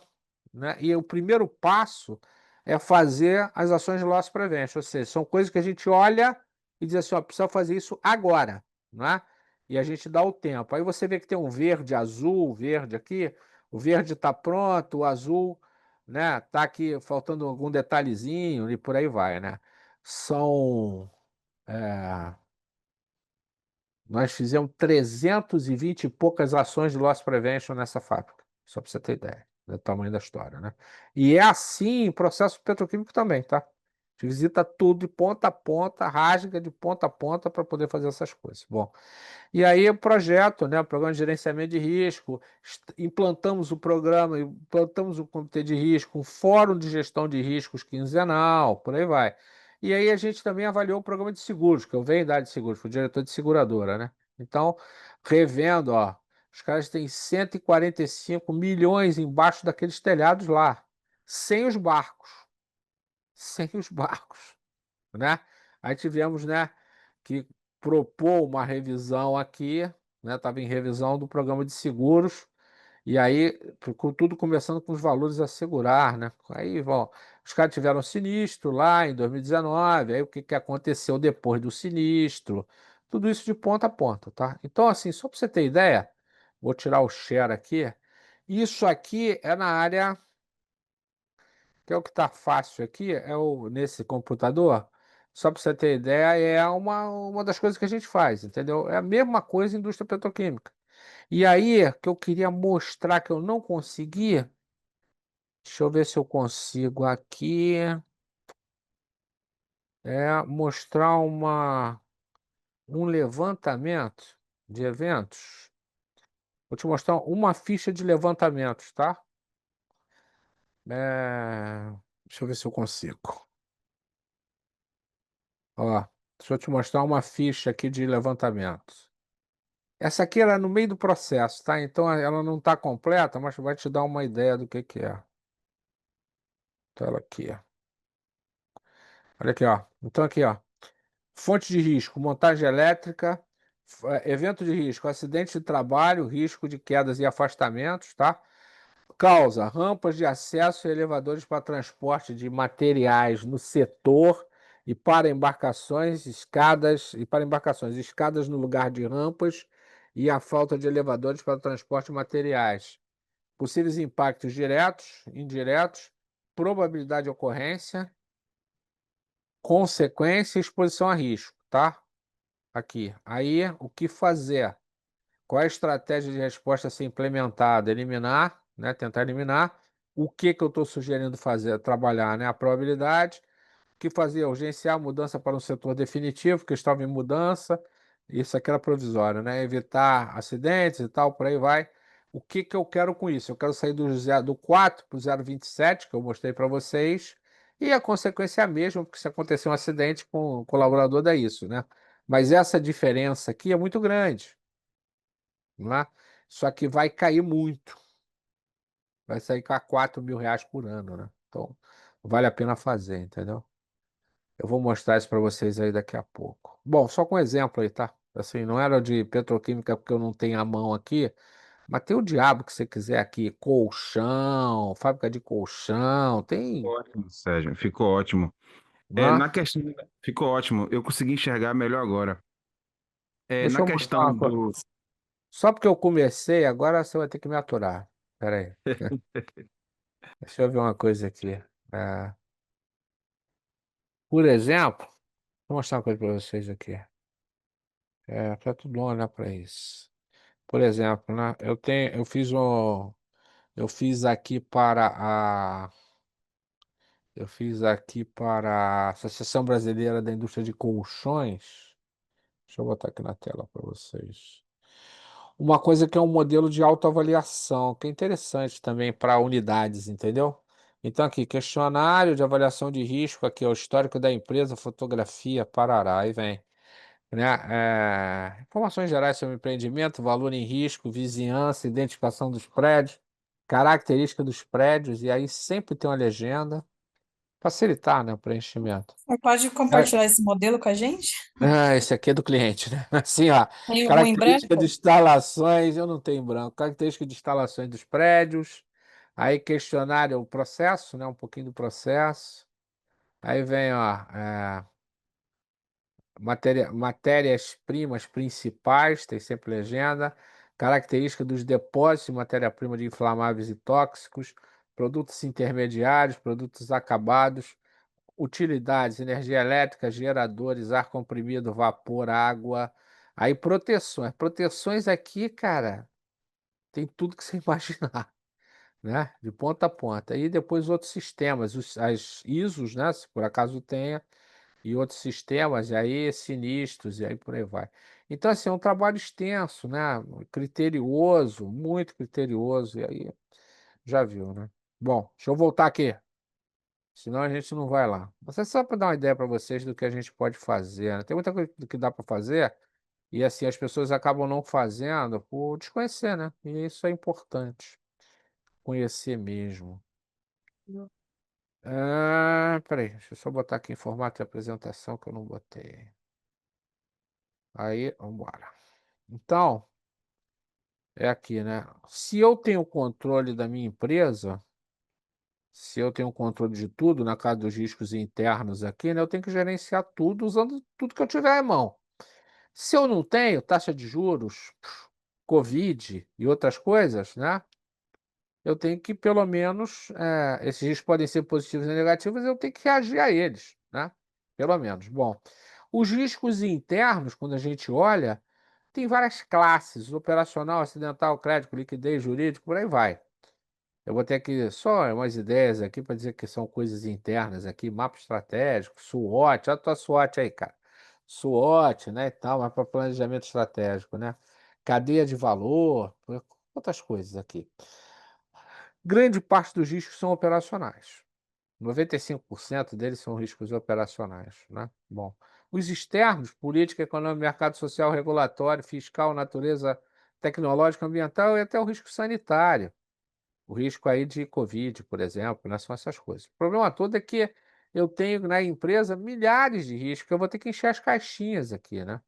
né? E o primeiro passo é fazer as ações de loss prevention, ou seja, são coisas que a gente olha e diz assim, ó, precisa fazer isso agora, né? E a gente dá o tempo. Aí você vê que tem um verde, azul, verde aqui, o verde está pronto, o azul, né? Tá aqui faltando algum detalhezinho e por aí vai, né? São é, Nós fizemos 320 e poucas ações de loss prevention nessa fábrica, só para você ter ideia do tamanho da história, né? E é assim em processo petroquímico também, tá? A gente visita tudo de ponta a ponta, rasga de ponta a ponta para poder fazer essas coisas. Bom, e aí o projeto, né, o programa de gerenciamento de risco, implantamos o programa, implantamos o comitê de risco, um fórum de gestão de riscos quinzenal, por aí vai. E aí a gente também avaliou o programa de seguros, que eu venho da área de seguros, fui diretor de seguradora, né? Então, revendo, ó, os caras têm 145 milhões embaixo daqueles telhados lá, sem os barcos, sem os barcos, né? Aí tivemos, né, que propor uma revisão aqui, né? Estava em revisão do programa de seguros, e aí ficou tudo começando com os valores a segurar, né? Aí, bom, os caras tiveram sinistro lá em 2019, aí o que que aconteceu depois do sinistro, tudo isso de ponta a ponta, tá? Então, assim, só para você ter ideia, vou tirar o share aqui, isso aqui é na área que é o que está fácil aqui, nesse computador, só para você ter ideia, é uma das coisas que a gente faz, entendeu? É a mesma coisa em indústria petroquímica. E aí, que eu queria mostrar que eu não conseguia, deixa eu ver se eu consigo aqui, mostrar um levantamento de eventos. Vou te mostrar uma ficha de levantamentos, tá? Deixa eu ver se eu consigo. Ó, deixa eu te mostrar uma ficha aqui de levantamento. Essa aqui era no meio do processo, tá? Então ela não está completa, mas vai te dar uma ideia do que é. Então ela aqui, ó. Olha aqui, ó. Então aqui, ó. Fonte de risco, montagem elétrica, evento de risco, acidente de trabalho, risco de quedas e afastamentos, tá? Causa, rampas de acesso e elevadores para transporte de materiais no setor e para embarcações, escadas no lugar de rampas e a falta de elevadores para transporte de materiais. Possíveis impactos diretos, indiretos, probabilidade de ocorrência, consequência e exposição a risco, tá? Aqui. Aí, o que fazer? Qual é a estratégia de resposta a ser implementada? Eliminar, né? Tentar eliminar. O que eu estou sugerindo fazer? Trabalhar, né? A probabilidade. O que fazer? Urgenciar a mudança para um setor definitivo, que estava em mudança. Isso aqui era provisório, né? Evitar acidentes e tal, por aí vai. O que eu quero com isso? Eu quero sair do 4 para o 0,27, que eu mostrei para vocês, e a consequência é a mesma, porque se acontecer um acidente com o colaborador, dá isso, né? Mas essa diferença aqui é muito grande, né? Só que vai cair muito. Vai sair com a R$ 4.000 por ano, né? Então, vale a pena fazer, entendeu? Eu vou mostrar isso para vocês aí daqui a pouco. Bom, só com exemplo aí, tá? Assim, não era de petroquímica porque eu não tenho a mão aqui, mas tem o diabo que você quiser aqui, colchão, fábrica de colchão, tem, Ótimo, Sérgio, ficou ótimo. né? Na questão, ficou ótimo. Eu consegui enxergar melhor agora. Deixa Na eu mostrar questão uma coisa. do. Só porque eu comecei, agora você vai ter que me aturar. Pera aí. Deixa eu ver uma coisa aqui. É, por exemplo, vou mostrar uma coisa para vocês aqui. Para todo mundo olhar para isso. Por exemplo, né? Eu fiz aqui para a Eu fiz aqui para a Associação Brasileira da Indústria de Colchões. Deixa eu botar aqui na tela para vocês. Uma coisa que é um modelo de autoavaliação, que é interessante também para unidades, entendeu? Então, aqui, questionário de avaliação de risco, aqui é o histórico da empresa, fotografia, parará, aí vem, né? Informações gerais sobre empreendimento, valor em risco, vizinhança, identificação dos prédios, característica dos prédios, e aí sempre tem uma legenda. Facilitar, né, o preenchimento. Você pode É, compartilhar esse modelo com a gente? esse aqui é do cliente, né? Assim, ó, Tem um em característica de branco? instalações, eu não tenho em branco, característica de instalações dos prédios, aí questionário, o processo, né, um pouquinho do processo, aí vem, ó, matérias-primas principais, tem sempre legenda, característica dos depósitos de matéria-prima de inflamáveis e tóxicos, produtos intermediários, produtos acabados, utilidades, energia elétrica, geradores, ar comprimido, vapor, água. Aí proteções. Proteções aqui, cara, tem tudo que você imaginar, né? De ponta a ponta. E depois outros sistemas, as ISOs, né? Se por acaso tenha, e outros sistemas, e aí sinistros, e aí por aí vai. Então, assim, é um trabalho extenso, né? Criterioso, muito criterioso, e aí já viu, né? Bom, deixa eu voltar aqui. Senão a gente não vai lá. Mas é só para dar uma ideia para vocês do que a gente pode fazer, né? Tem muita coisa que dá para fazer e assim as pessoas acabam não fazendo por desconhecer, né? E isso é importante, conhecer mesmo. Peraí, deixa eu só botar aqui em formato de apresentação que eu não botei. Aí, vamos embora. Então, é aqui, né? Se eu tenho controle da minha empresa, se eu tenho controle de tudo, na casa dos riscos internos aqui, né? Eu tenho que gerenciar tudo usando tudo que eu tiver em mão. Se eu não tenho taxa de juros, Covid e outras coisas, né? Eu tenho que, pelo menos, esses riscos podem ser positivos e negativos, eu tenho que reagir a eles, né? Pelo menos. Bom, os riscos internos, quando a gente olha, tem várias classes: operacional, acidental, crédito, liquidez, jurídico, por aí vai. Eu vou ter aqui só umas ideias aqui para dizer que são coisas internas aqui, mapa estratégico, SWOT, olha a tua SWOT aí, cara. SWOT, né, e tal, mas para planejamento estratégico, né? Cadeia de valor, outras coisas aqui. Grande parte dos riscos são operacionais. 95% deles são riscos operacionais, né? Bom, os externos, política, econômica, mercado social, regulatório, fiscal, natureza tecnológica, ambiental e até o risco sanitário. O risco aí de Covid, por exemplo, né? São essas coisas. O problema todo é que eu tenho na empresa milhares de riscos, eu vou ter que encher as caixinhas aqui, né?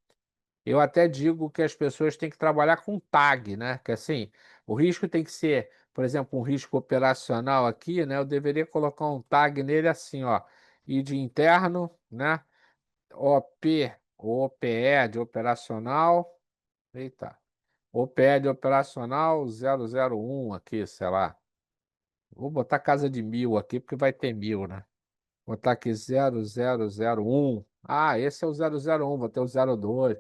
Eu até digo que as pessoas têm que trabalhar com tag, né? Que assim, o risco tem que ser, por exemplo, um risco operacional aqui, né? Eu deveria colocar um tag nele assim, ó, e de interno, né? OP, OPE de operacional, eita, OPE de operacional 001 aqui, sei lá. Vou botar casa de 1.000 aqui, porque vai ter 1.000, né? Vou botar aqui 0001. Ah, esse é o 001. Vou ter o 02.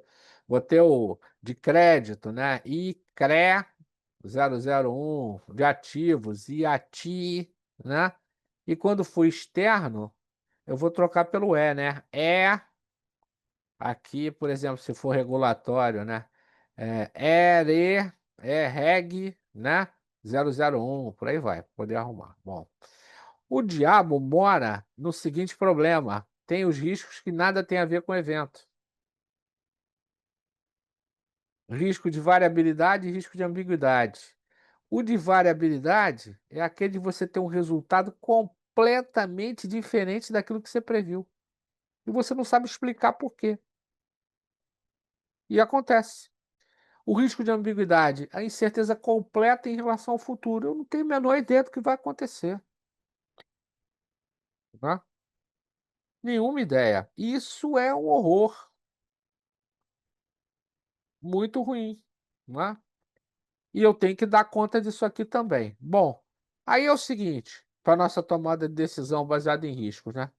Vou ter o de crédito, né? ICRE 001. De ativos, IATI, né? E quando for externo, eu vou trocar pelo E, né? Aqui, por exemplo, se for regulatório, né? EREG, né? 001, por aí vai, poder arrumar. Bom, o diabo mora no seguinte problema: tem os riscos que nada tem a ver com o evento. Risco de variabilidade e risco de ambiguidade. O de variabilidade é aquele de você ter um resultado completamente diferente daquilo que você previu. E você não sabe explicar por quê. E acontece. O risco de ambiguidade, a incerteza completa em relação ao futuro. Eu não tenho a menor ideia do que vai acontecer. Tá? Nenhuma ideia. Isso é um horror muito ruim. Né? E eu tenho que dar conta disso aqui também. Bom, aí é o seguinte, para nossa tomada de decisão baseada em riscos, né?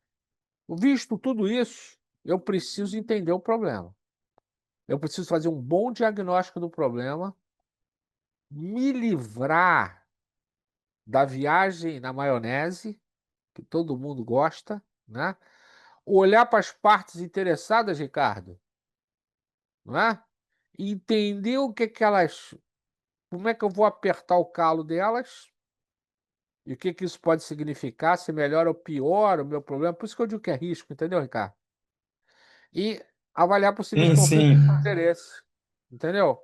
Visto tudo isso, eu preciso entender o problema. Eu preciso fazer um bom diagnóstico do problema, me livrar da viagem na maionese, que todo mundo gosta, né? Olhar para as partes interessadas, Ricardo, não é? Entender o que elas, como é que eu vou apertar o calo delas e o que isso pode significar, se melhora ou piora o meu problema. Por isso que eu digo que é risco, entendeu, Ricardo? E avaliar possíveis Sim, conflitos sim. de interesse, entendeu?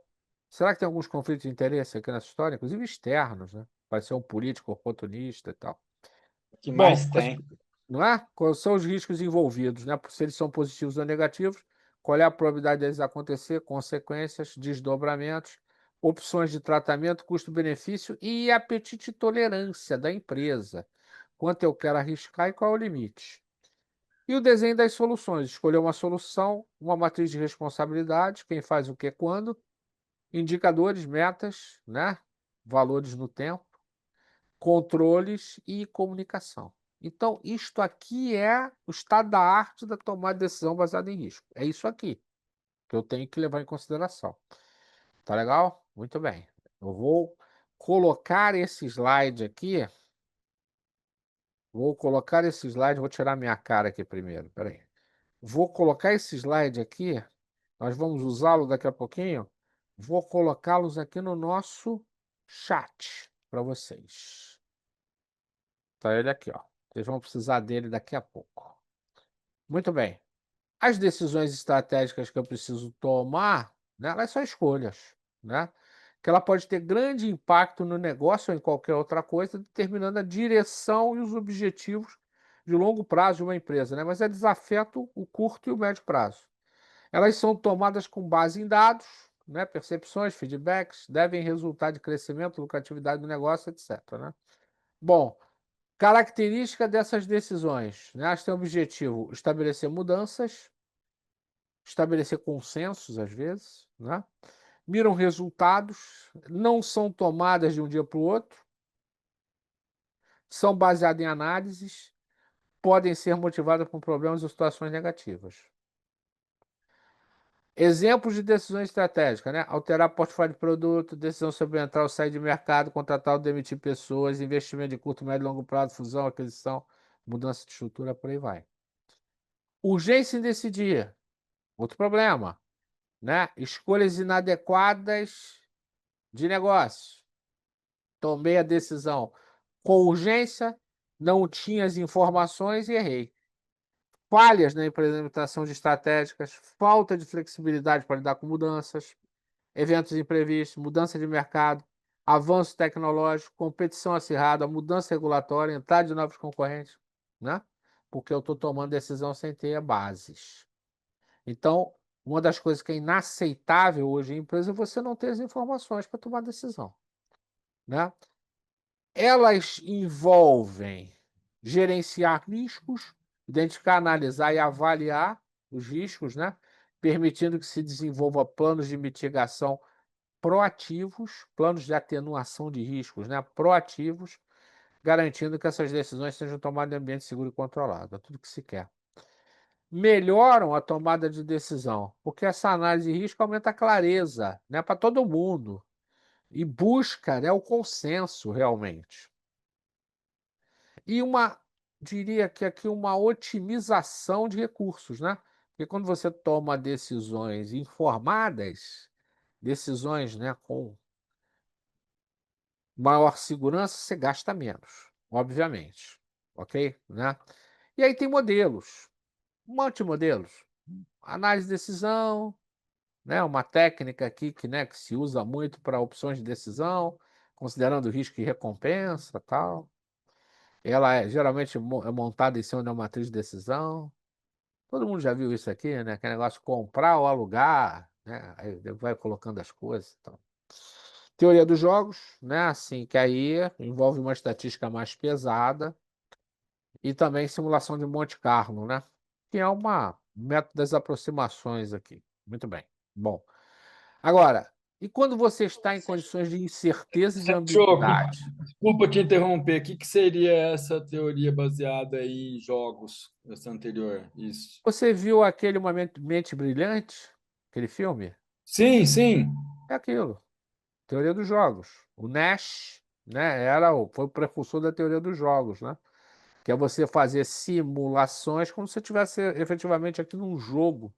Será que tem alguns conflitos de interesse aqui nessa história, inclusive externos, né? Pode ser um político oportunista e tal. O que mais Bom, tem? não é? Quais são os riscos envolvidos, né? Se eles são positivos ou negativos, qual é a probabilidade deles acontecer, consequências, desdobramentos, opções de tratamento, custo-benefício e apetite e tolerância da empresa. Quanto eu quero arriscar e qual é o limite. E o desenho das soluções. Escolher uma solução, uma matriz de responsabilidade, quem faz o que quando, indicadores, metas, né? Valores no tempo, controles e comunicação. Então, isto aqui é o estado da arte da tomada de decisão baseada em risco. É isso aqui que eu tenho que levar em consideração. Tá legal? Muito bem. Eu vou colocar esse slide aqui. Vou tirar minha cara aqui primeiro. Peraí. Vou colocar esse slide aqui. Nós vamos usá-lo daqui a pouquinho. Vou colocá-los aqui no nosso chat para vocês. Tá ele aqui, ó. Vocês vão precisar dele daqui a pouco. Muito bem. As decisões estratégicas que eu preciso tomar, né, elas são escolhas, né? Que ela pode ter grande impacto no negócio ou em qualquer outra coisa, determinando a direção e os objetivos de longo prazo de uma empresa, né? Mas eles afetam o curto e o médio prazo. Elas são tomadas com base em dados, né? Percepções, feedbacks, devem resultar de crescimento, lucratividade do negócio, etc. Né? Bom, característica dessas decisões, né? Elas têm o objetivo estabelecer mudanças, estabelecer consensos, às vezes, né? Miram resultados, não são tomadas de um dia para o outro, são baseadas em análises, podem ser motivadas por problemas ou situações negativas. Exemplos de decisões estratégicas, né? Alterar portfólio de produto, decisão sobre entrar ou sair de mercado, contratar ou demitir pessoas, investimento de curto, médio e longo prazo, fusão, aquisição, mudança de estrutura, por aí vai. Urgência em decidir, outro problema, né? Escolhas inadequadas de negócio. Tomei a decisão com urgência, não tinha as informações e errei. Falhas na implementação de estratégicas, falta de flexibilidade para lidar com mudanças, eventos imprevistos, mudança de mercado, avanço tecnológico, competição acirrada, mudança regulatória, entrada de novos concorrentes, né? Porque eu estou tomando decisão sem ter bases. Então, uma das coisas que é inaceitável hoje em empresa é você não ter as informações para tomar decisão, né? Elas envolvem gerenciar riscos, identificar, analisar e avaliar os riscos, né? Permitindo que se desenvolva planos de mitigação proativos, planos de atenuação de riscos, né? Proativos, garantindo que essas decisões sejam tomadas em ambiente seguro e controlado. É tudo que se quer. Melhoram a tomada de decisão, porque essa análise de risco aumenta a clareza, né, para todo mundo e busca, né, o consenso realmente. E diria que aqui uma otimização de recursos, né? Porque quando você toma decisões informadas, decisões, né, com maior segurança, você gasta menos, obviamente, ok? Né? E aí tem modelos, um monte de modelos. Análise de decisão, né, uma técnica aqui que se usa muito para opções de decisão, considerando risco e recompensa, tal. Ela geralmente é montada em cima de uma matriz de decisão. Todo mundo já viu isso aqui, né? Aquele negócio de comprar ou alugar, né? Aí vai colocando as coisas. Então. Teoria dos jogos, né? Assim, que aí envolve uma estatística mais pesada e também simulação de Monte Carlo, né? Que é uma método das aproximações aqui. Muito bem. Bom, agora, e quando você está em condições de incerteza e de Choco, ambiguidade? desculpa te interromper. O que que seria essa teoria baseada em jogos, essa anterior? Isso. Você viu aquele Uma Mente Brilhante? Aquele filme? Sim, sim. É aquilo. Teoria dos jogos. O Nash, né, foi o precursor da teoria dos jogos, né? Que é você fazer simulações como se você estivesse efetivamente aqui num jogo,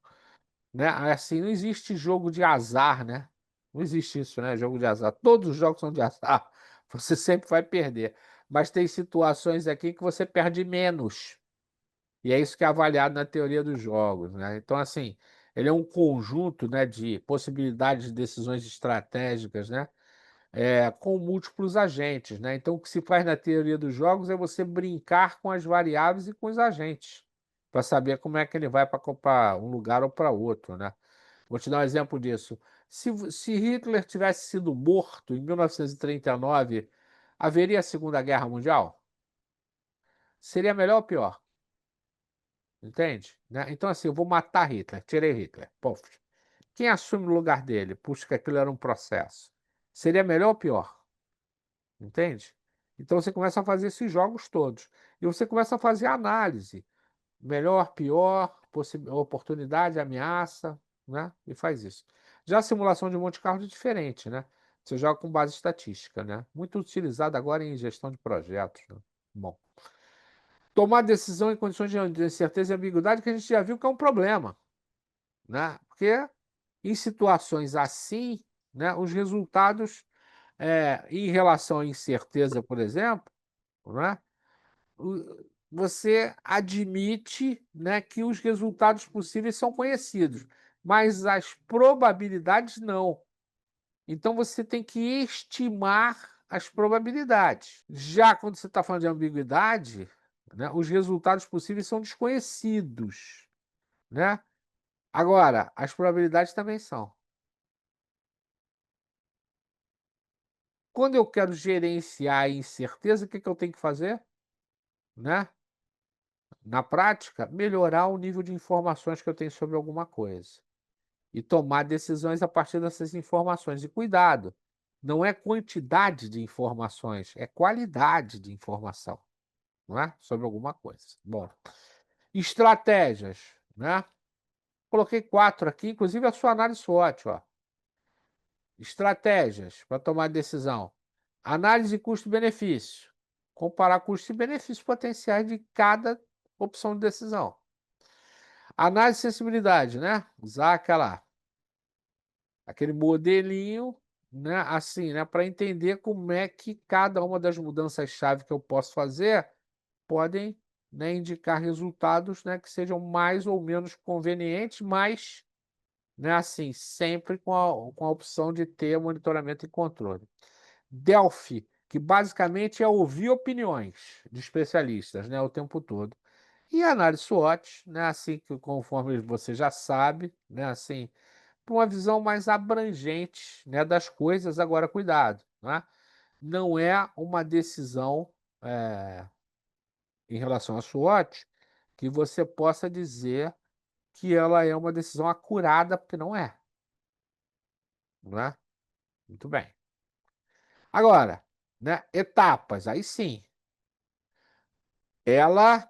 né? Assim, não existe jogo de azar, né? Não existe isso, né? Jogo de azar. Todos os jogos são de azar. Você sempre vai perder. Mas tem situações aqui que você perde menos. E é isso que é avaliado na teoria dos jogos, né? Então, assim, ele é um conjunto, né, de possibilidades de decisões estratégicas, né? Com múltiplos agentes, né? Então, o que se faz na teoria dos jogos é você brincar com as variáveis e com os agentes, para saber como é que ele vai para um lugar ou para outro, né? Vou te dar um exemplo disso. Se Hitler tivesse sido morto em 1939, haveria Segunda Guerra Mundial? Seria melhor ou pior? Entende? Né? Então, assim, eu vou matar Hitler, tirei Hitler. Puf. Quem assume o lugar dele? Puxa, que aquilo era um processo. Seria melhor ou pior? Entende? Então você começa a fazer esses jogos todos. E você começa a fazer análise. Melhor, pior, oportunidade, ameaça, né? E faz isso. Já a simulação de Monte Carlo é diferente, né? Você joga com base estatística, né? Muito utilizada agora em gestão de projetos, né? Bom. Tomar decisão em condições de incerteza e ambiguidade, que a gente já viu que é um problema, né? Porque em situações assim, né, os resultados em relação à incerteza, por exemplo, né, você admite, né, que os resultados possíveis são conhecidos, mas as probabilidades não. Então você tem que estimar as probabilidades. Já quando você está falando de ambiguidade, né, os resultados possíveis são desconhecidos, né? Agora, as probabilidades também são. Quando eu quero gerenciar a incerteza, o que que eu tenho que fazer? Né? Na prática, melhorar o nível de informações que eu tenho sobre alguma coisa. E tomar decisões a partir dessas informações. E cuidado, não é quantidade de informações, é qualidade de informação, não é? Sobre alguma coisa. Bom, estratégias, né? Coloquei 4 aqui, inclusive a sua análise SWOT, ó. Estratégias para tomar decisão. Análise custo-benefício. Comparar custos e benefícios potenciais de cada opção de decisão. Análise de sensibilidade, né? Usar aquele modelinho, né? Assim, né? Para entender como é que cada uma das mudanças-chave que eu posso fazer podem, né, indicar resultados, né, que sejam mais ou menos convenientes, mas, né, assim, sempre com a opção de ter monitoramento e controle. Delphi, que basicamente é ouvir opiniões de especialistas, né, o tempo todo. E a análise SWOT, né, assim que conforme você já sabe, né, assim, para uma visão mais abrangente, né, das coisas. Agora, cuidado, né? Não é uma decisão em relação à SWOT que você possa dizer que ela é uma decisão acurada, porque não é, não é? Muito bem. Agora, né, etapas, aí sim. ela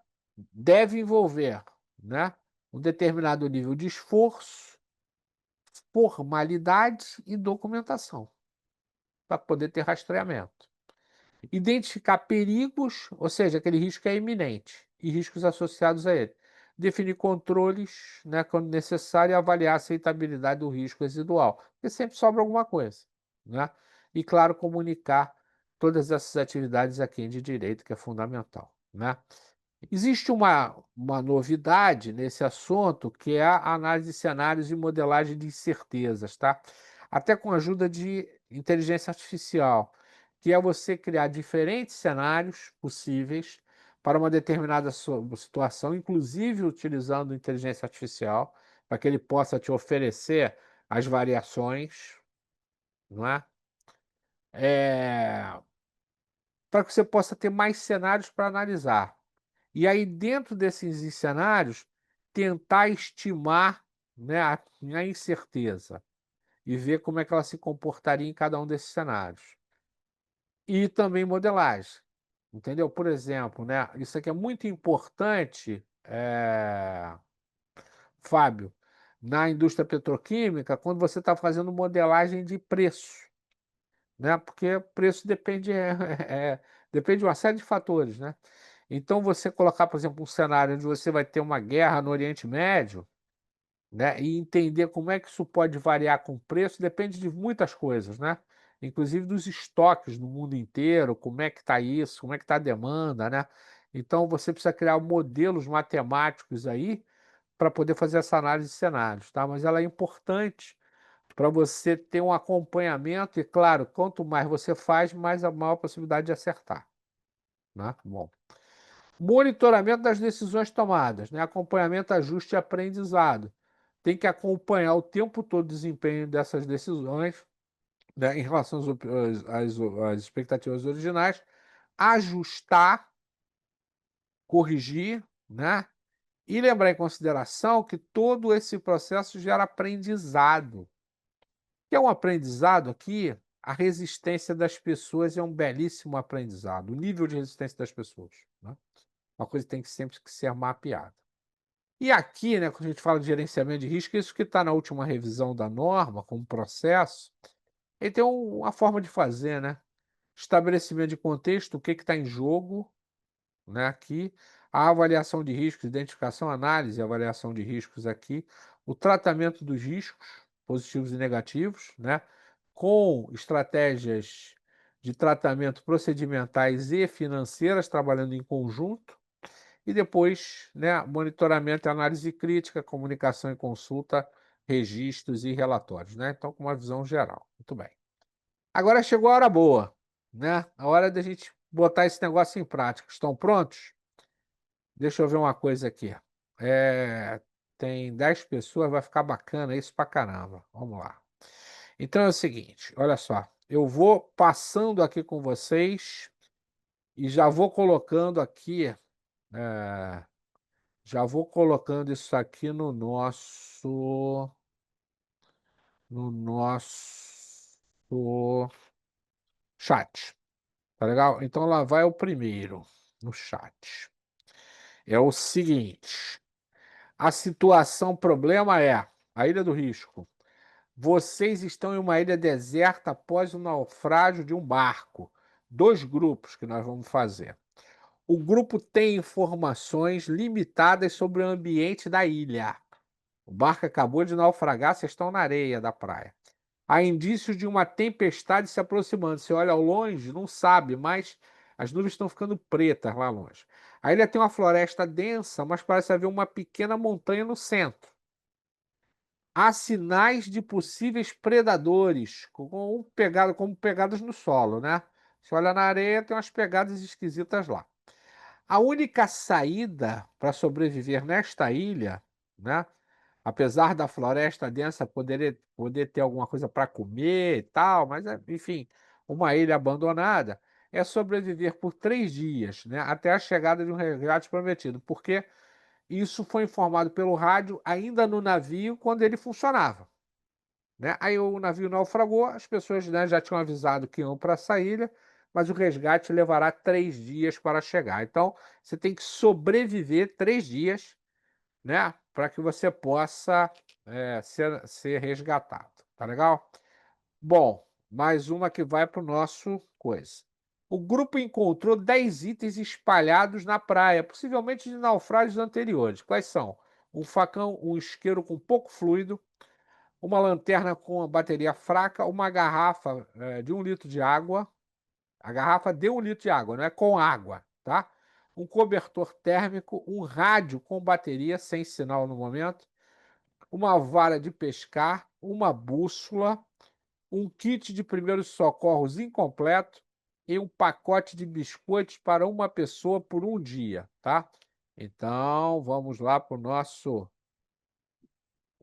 deve envolver, né, um determinado nível de esforço, formalidade e documentação para poder ter rastreamento. Identificar perigos, ou seja, aquele risco é iminente, e riscos associados a ele. Definir controles, né, quando necessário, e avaliar a aceitabilidade do risco residual, porque sempre sobra alguma coisa, né? E, claro, comunicar todas essas atividades a quem de direito, que é fundamental, né? Existe uma novidade nesse assunto, que é a análise de cenários e modelagem de incertezas, tá? Até com a ajuda de inteligência artificial, que é você criar diferentes cenários possíveis para uma determinada situação, inclusive utilizando inteligência artificial, para que ele possa te oferecer as variações, não é? Para que você possa ter mais cenários para analisar. E aí, dentro desses cenários, tentar estimar, né, a incerteza e ver como é que ela se comportaria em cada um desses cenários. E também modelagem, entendeu? Por exemplo, né, isso aqui é muito importante, Fábio, na indústria petroquímica, quando você está fazendo modelagem de preço, né? Porque preço depende, depende de uma série de fatores, né? Então, você colocar, por exemplo, um cenário onde você vai ter uma guerra no Oriente Médio, né, e entender como é que isso pode variar com o preço, depende de muitas coisas, né? Inclusive dos estoques no mundo inteiro, como é que está isso, como é que está a demanda, né? Então, você precisa criar modelos matemáticos aí para poder fazer essa análise de cenários, tá? Mas ela é importante para você ter um acompanhamento e, claro, quanto mais você faz, mais a maior possibilidade de acertar, né? Bom. Monitoramento das decisões tomadas, né? Acompanhamento, ajuste e aprendizado. Tem que acompanhar o tempo todo o desempenho dessas decisões, né, em relação às expectativas originais, ajustar, corrigir, né? E lembrar em consideração que todo esse processo gera aprendizado. O que é um aprendizado aqui? A resistência das pessoas é um belíssimo aprendizado, o nível de resistência das pessoas, né? Uma coisa que tem que sempre ser mapeada. E aqui, né, quando a gente fala de gerenciamento de risco, isso que está na última revisão da norma, como processo, ele tem uma forma de fazer, né? Estabelecimento de contexto, o que está em jogo, né, aqui, a avaliação de riscos, identificação, análise e avaliação de riscos aqui, o tratamento dos riscos, positivos e negativos, né, com estratégias de tratamento procedimentais e financeiras, trabalhando em conjunto, e depois, né, monitoramento e análise crítica, comunicação e consulta, registros e relatórios, né? Então, com uma visão geral. Muito bem. Agora chegou a hora boa, né? A hora da gente botar esse negócio em prática. Estão prontos? Deixa eu ver uma coisa aqui. Tem 10 pessoas, vai ficar bacana isso pra caramba. Vamos lá. Então é o seguinte, olha só. Eu vou passando aqui com vocês e já vou colocando aqui. é, Já vou colocando isso aqui no nosso chat. Tá legal? Então lá vai o primeiro no chat. É o seguinte: a situação, problema é a Ilha do Risco. Vocês estão em uma ilha deserta após o naufrágio de um barco. Dois grupos que nós vamos fazer. O grupo tem informações limitadas sobre o ambiente da ilha. O barco acabou de naufragar, vocês estão na areia da praia. Há indícios de uma tempestade se aproximando. Você olha ao longe, não sabe, mas as nuvens estão ficando pretas lá longe. A ilha tem uma floresta densa, mas parece haver uma pequena montanha no centro. Há sinais de possíveis predadores, como pegadas no solo, né? Você olha na areia, tem umas pegadas esquisitas lá. A única saída para sobreviver nesta ilha, né? Apesar da floresta densa poder ter alguma coisa para comer e tal, mas, enfim, uma ilha abandonada, é sobreviver por 3 dias, né, até a chegada de um resgate prometido, porque isso foi informado pelo rádio ainda no navio quando ele funcionava, né? Aí o navio naufragou, as pessoas, né, já tinham avisado que iam para essa ilha, mas o resgate levará 3 dias para chegar. Então, você tem que sobreviver 3 dias, né, para que você possa ser resgatado. Tá legal? Bom, mais uma que vai para o nosso coisa. O grupo encontrou 10 itens espalhados na praia, possivelmente de naufrágios anteriores. Quais são? Um facão, um isqueiro com pouco fluido, uma lanterna com a bateria fraca, uma garrafa de 1 litro de água. A garrafa de 1 litro de água, não é com água, tá? Um cobertor térmico, um rádio com bateria sem sinal no momento, uma vara de pescar, uma bússola, um kit de primeiros socorros incompleto e um pacote de biscoitos para uma pessoa por um dia, tá? Então, vamos lá para o nosso.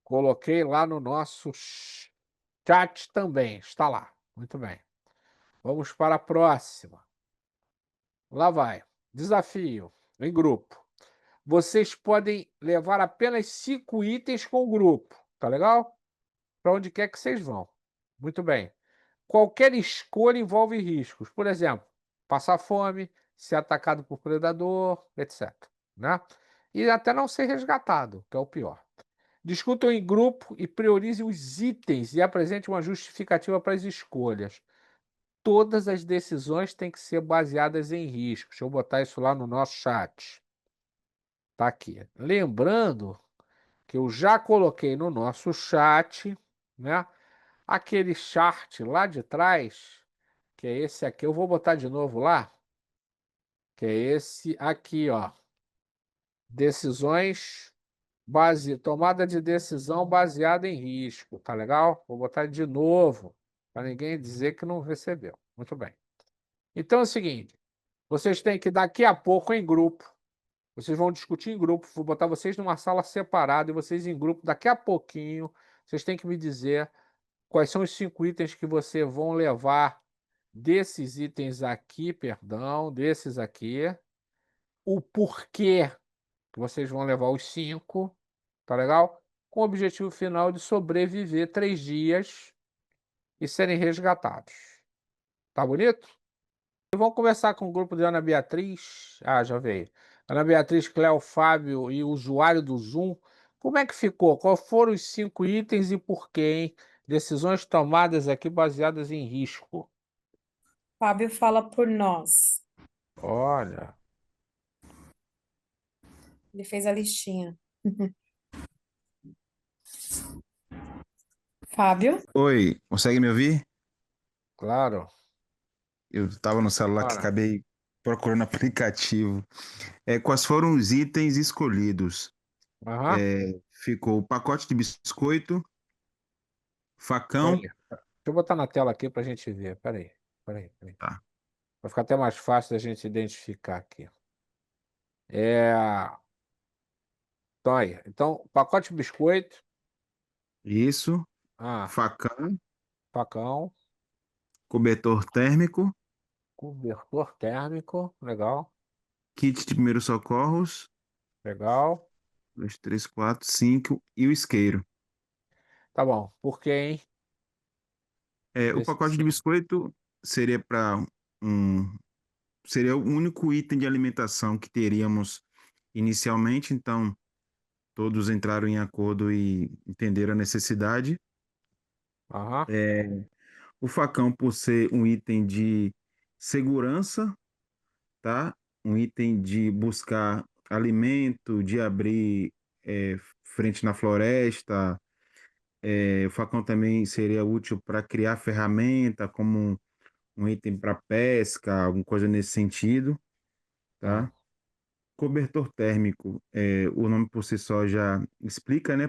Coloquei lá no nosso chat também, está lá. Muito bem. Vamos para a próxima. Lá vai. Desafio em grupo. Vocês podem levar apenas 5 itens com o grupo, tá legal? Para onde quer que vocês vão. Muito bem. Qualquer escolha envolve riscos. Por exemplo, passar fome, ser atacado por predador, etc. Né? E até não ser resgatado, que é o pior. Discutam em grupo e priorizem os itens e apresentem uma justificativa para as escolhas. Todas as decisões têm que ser baseadas em riscos. Deixa eu botar isso lá no nosso chat. Tá aqui. Lembrando que eu já coloquei no nosso chat, né, aquele chart lá de trás, que é esse aqui. Eu vou botar de novo lá, que é esse aqui, ó. Decisões tomada de decisão baseada em risco, tá legal? Vou botar de novo, para ninguém dizer que não recebeu. Muito bem. Então é o seguinte, vocês têm que daqui a pouco em grupo, vocês vão discutir em grupo, vou botar vocês numa sala separada e vocês em grupo, daqui a pouquinho, vocês têm que me dizer quais são os 5 itens que vocês vão levar desses itens aqui, perdão, desses aqui, o porquê que vocês vão levar os 5, tá legal? Com o objetivo final de sobreviver 3 dias e serem resgatados. Tá bonito? E vamos começar com o grupo de Ana Beatriz. Ah, já veio. Ana Beatriz, Cléo, Fábio e o usuário do Zoom. Como é que ficou? Quais foram os 5 itens e por quê, hein? Decisões tomadas aqui baseadas em risco. Fábio fala por nós. Olha, Ele fez a listinha. Fábio, Oi, consegue me ouvir? claro. Eu estava no celular que Ora. acabei procurando aplicativo. Quais foram os itens escolhidos? Aham. Ficou o pacote de biscoito, Peraí. facão. Deixa eu botar na tela aqui para a gente ver. Peraí. Peraí. Tá. Vai ficar até mais fácil da gente identificar aqui. É... Então, aí. Então, pacote de biscoito. Isso, Ah, facão, facão. cobertor térmico, Cobertor térmico. Legal. kit de primeiros socorros, Legal. 2, 3, 4, 5 e o isqueiro. Tá bom. Por quê, hein? O Desses pacote de 5. biscoito seria para um, seria o único item de alimentação que teríamos inicialmente, então todos entraram em acordo e entenderam a necessidade. Aham. O facão, por ser um item de segurança, tá? Um item de buscar alimento, de abrir frente na floresta. O facão também seria útil para criar ferramenta, como um item para pesca, alguma coisa nesse sentido, Ah, tá? Cobertor térmico, o nome por si só já explica, né?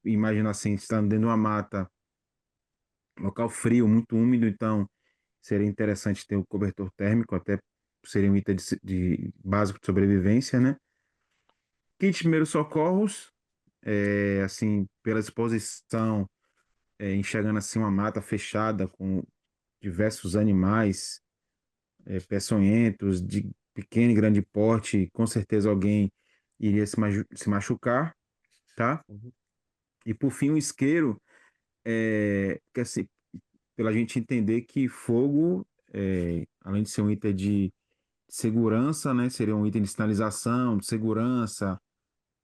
Imagina assim, estando dentro de uma mata, local frio, muito úmido, então seria interessante ter o cobertor térmico, até seria um item básico de sobrevivência, né? Kit de primeiros socorros, assim, pela exposição, enxergando assim uma mata fechada com diversos animais, peçonhentos, de pequeno e grande porte, com certeza alguém iria se machucar, tá? uhum. E por fim, o isqueiro, que assim, pela gente entender que fogo, além de ser um item de segurança, né? Seria um item de sinalização, de segurança,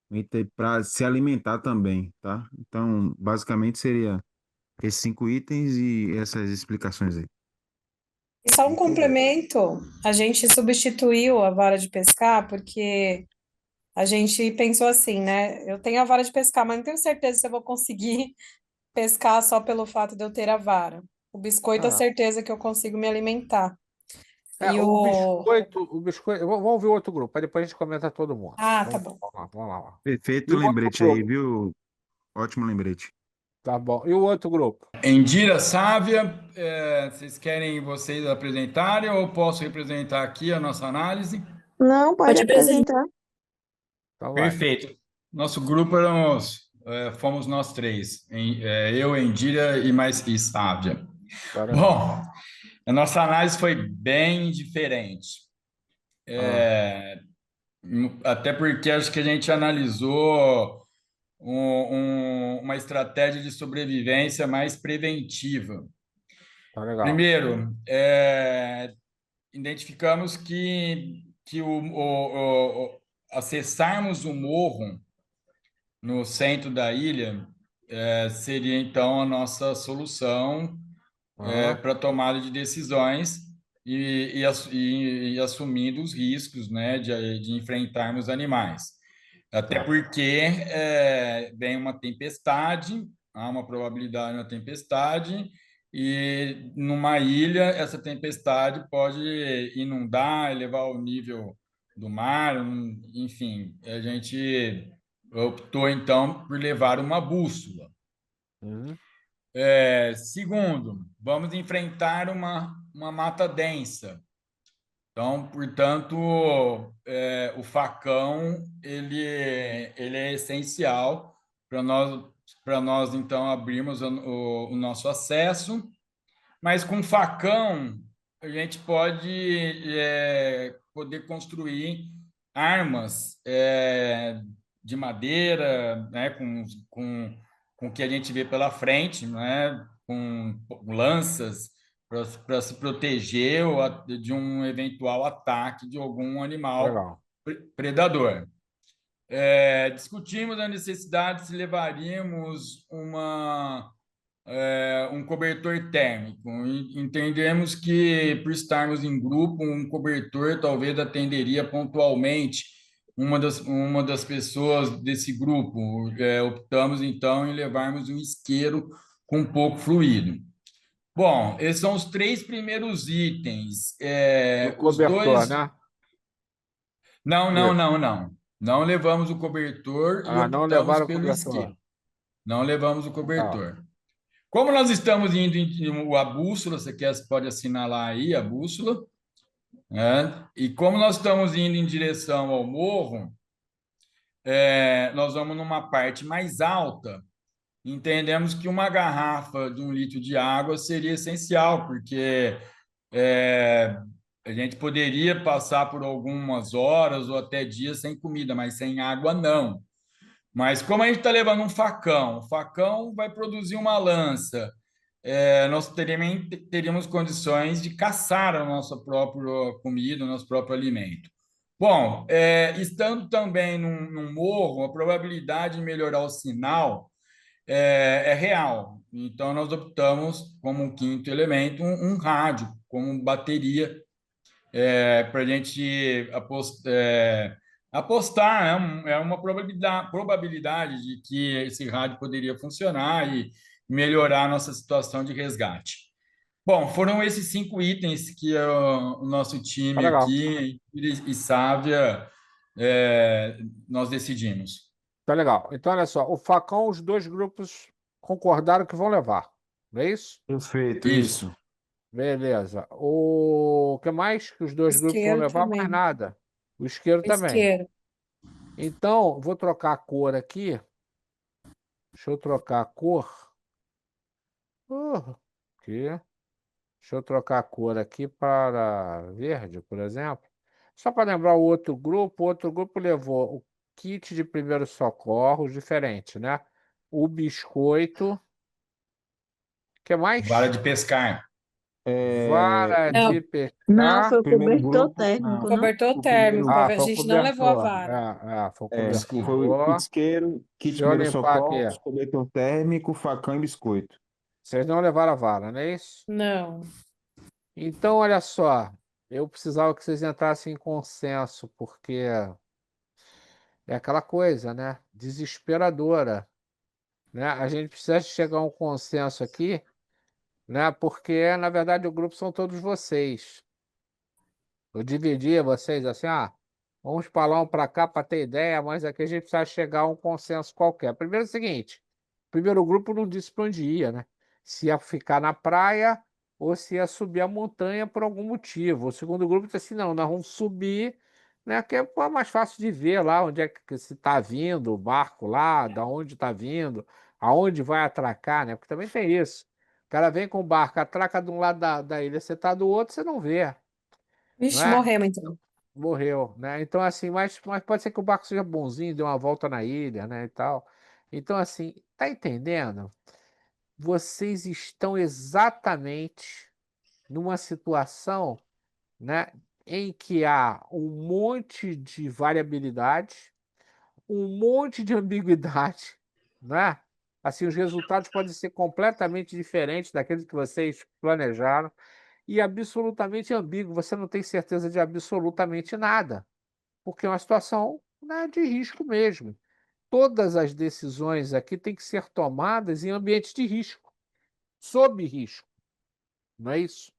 um item para se alimentar também, tá? Então, basicamente seria esses 5 itens e essas explicações aí. E só um complemento, a gente substituiu a vara de pescar porque a gente pensou assim, né? Eu tenho a vara de pescar, mas não tenho certeza se eu vou conseguir pescar só pelo fato de eu ter a vara. O biscoito, a Ah, certeza que eu consigo me alimentar. E o o. biscoito, vamos ouvir o outro grupo, aí depois a gente comenta todo mundo. Ah, tá Vamos, bom. vamos lá. E Perfeito o outro lembrete aí, grupo? viu? Ótimo lembrete. Tá bom. E o outro grupo? Endira Sávia, vocês querem vocês apresentarem ou posso representar aqui a nossa análise? Não, pode Pode apresentar. apresentar. Então vai. Perfeito. Nosso grupo fomos nós três, eu, Endira e mais e Sávia. Tá legal. Bom, a nossa análise foi bem diferente. Ah, Até porque acho que a gente analisou uma estratégia de sobrevivência mais preventiva. tá legal. Primeiro, identificamos que acessarmos o morro no centro da ilha seria então a nossa solução Ah, para tomada de decisões e assumindo os riscos, né, de enfrentarmos animais. Até tá. porque vem uma tempestade, há uma probabilidade de uma tempestade, e numa ilha essa tempestade pode inundar, elevar o nível do mar, enfim, a gente optou então por levar uma bússola. Uhum, Segundo, vamos enfrentar uma mata densa. Então, portanto, o facão ele é essencial para nós então abrirmos o nosso acesso. Mas com facão a gente pode poder construir armas de madeira, né, com o que a gente vê pela frente, né, com lanças para se proteger de um eventual ataque de algum animal legal. predador. Discutimos a necessidade se levaríamos um cobertor térmico. Entendemos que, por estarmos em grupo, um cobertor talvez atenderia pontualmente uma das pessoas desse grupo. Optamos, então, em levarmos um isqueiro com pouco fluido. Bom, esses são os 3 primeiros itens. Do Os cobertor, dois. né? Não, não, Isso. não, não. Não levamos o cobertor e Ah, não optamos levaram o pelo cobertor. isqueiro. Não levamos o Legal. cobertor. Como nós estamos indo a bússola, pode assinalar aí a bússola, né? E como nós estamos indo em direção ao morro, nós vamos numa parte mais alta. Entendemos que uma garrafa de 1 litro de água seria essencial, porque é, a gente poderia passar por algumas horas ou até dias sem comida, mas sem água não. Mas como a gente está levando um facão, o facão vai produzir uma lança. Nós teríamos condições de caçar a nossa própria comida, o nosso próprio alimento. Bom, estando também num morro, a probabilidade de melhorar o sinal é real. Então, nós optamos como um quinto elemento um rádio, como bateria, para a gente apostar, né? Uma probabilidade de que esse rádio poderia funcionar e melhorar a nossa situação de resgate. Bom, foram esses 5 itens que o nosso Tá time legal. aqui, e Sávia, nós decidimos. Tá legal. Então, olha só, o facão, os dois grupos concordaram que vão levar. Não é isso? Perfeito, Isso. isso. Beleza. O que mais que os dois grupos vão Isqueiro levar? Mais também. nada. O isqueiro também. Isqueiro. Então, vou trocar a cor aqui. Deixa eu trocar a cor. Aqui. Deixa eu trocar a cor aqui para verde, por exemplo. Só para lembrar o outro grupo levou o kit de primeiros socorros diferente, né? O biscoito, que mais? Vara de pescar. É, Vara Não, de Não, foi pescar. o primeiro cobertor grupo, térmico, não. não? cobertor O primeiro térmico, Ah, a foi o gente não levou a cobertor. vara. Foi o foi cobertor. o isqueiro, kit Deixa eu primeiros limpar aqui. socorros, cobertor térmico, facão e biscoito. Vocês não levaram a vara, não é isso? Não. Então, olha só. Eu precisava que vocês entrassem em consenso, porque é aquela coisa, né? Desesperadora, né? A gente precisa chegar a um consenso aqui, né? Porque, na verdade, o grupo são todos vocês. Eu dividi vocês assim, vamos falar um para cá para ter ideia, mas aqui a gente precisa chegar a um consenso qualquer. Primeiro é o seguinte, o primeiro grupo não disse para onde ia, né? Se ia ficar na praia ou se ia subir a montanha por algum motivo. O segundo grupo disse assim, não, nós vamos subir, né? Que é pô, mais fácil de ver lá onde é que se está vindo o barco lá, da onde está vindo, aonde vai atracar, né? Porque também tem isso. O cara vem com o barco, atraca de um lado da ilha, você está do outro, você não vê, não Vixe, é? morremos então. Morreu, né? Então, assim, mas pode ser que o barco seja bonzinho, dê uma volta na ilha, né, e tal. Então, assim, tá entendendo? Vocês estão exatamente numa situação, né, em que há um monte de variabilidade, um monte de ambiguidade, né? Assim, os resultados podem ser completamente diferentes daqueles que vocês planejaram e absolutamente ambíguo. Você não tem certeza de absolutamente nada porque é uma situação, né, de risco mesmo. Todas as decisões aqui têm que ser tomadas em ambientes de risco, sob risco, não é isso?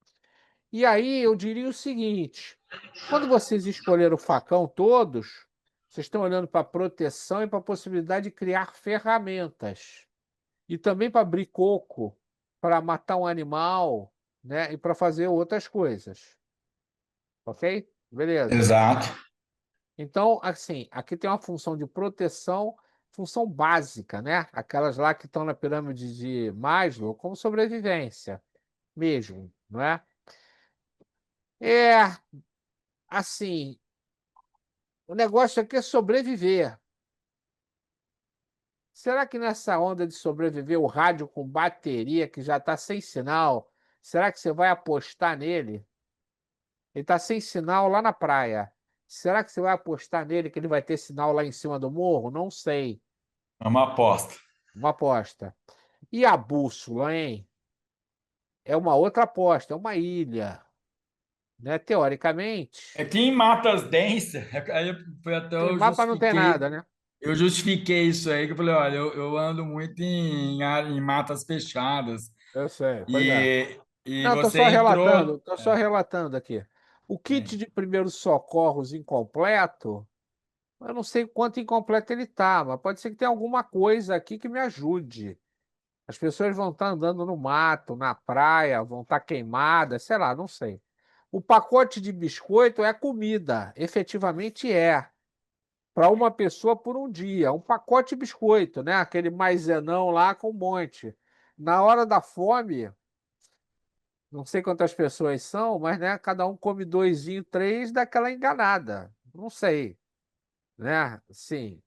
E aí eu diria o seguinte: quando vocês escolheram o facão todos, vocês estão olhando para a proteção e para a possibilidade de criar ferramentas. E também para abrir coco, para matar um animal, né? E para fazer outras coisas. Ok? Beleza. Exato. Então, assim, aqui tem uma função de proteção, função básica, né? Aquelas lá que estão na pirâmide de Maslow, como sobrevivência mesmo, não é? É, assim, o negócio aqui é sobreviver. Será que nessa onda de sobreviver, o rádio com bateria que já está sem sinal, será que você vai apostar nele? Ele está sem sinal lá na praia. Será que você vai apostar nele que ele vai ter sinal lá em cima do morro? Não sei. É uma aposta. Uma aposta. E a bússola, hein? É uma outra aposta, é uma ilha, né? É Teoricamente, que em matas densas, aí foi até em mapa não tem nada, né? eu justifiquei isso aí, que eu falei, olha, eu ando muito em matas fechadas. Eu sei, pois é. E Não, você entrou. estou só relatando aqui. O kit É, de primeiros socorros incompleto, eu não sei quanto incompleto ele tá, mas pode ser que tenha alguma coisa aqui que me ajude. As pessoas vão estar andando no mato, na praia, vão estar queimadas, sei lá, não sei. O pacote de biscoito é comida, efetivamente é, para uma pessoa por um dia. Um pacote de biscoito, né? Aquele maizenão lá com um monte. Na hora da fome, não sei quantas pessoas são, mas né, cada um come doisinho, três, daquela enganada. Não sei, né? Sim,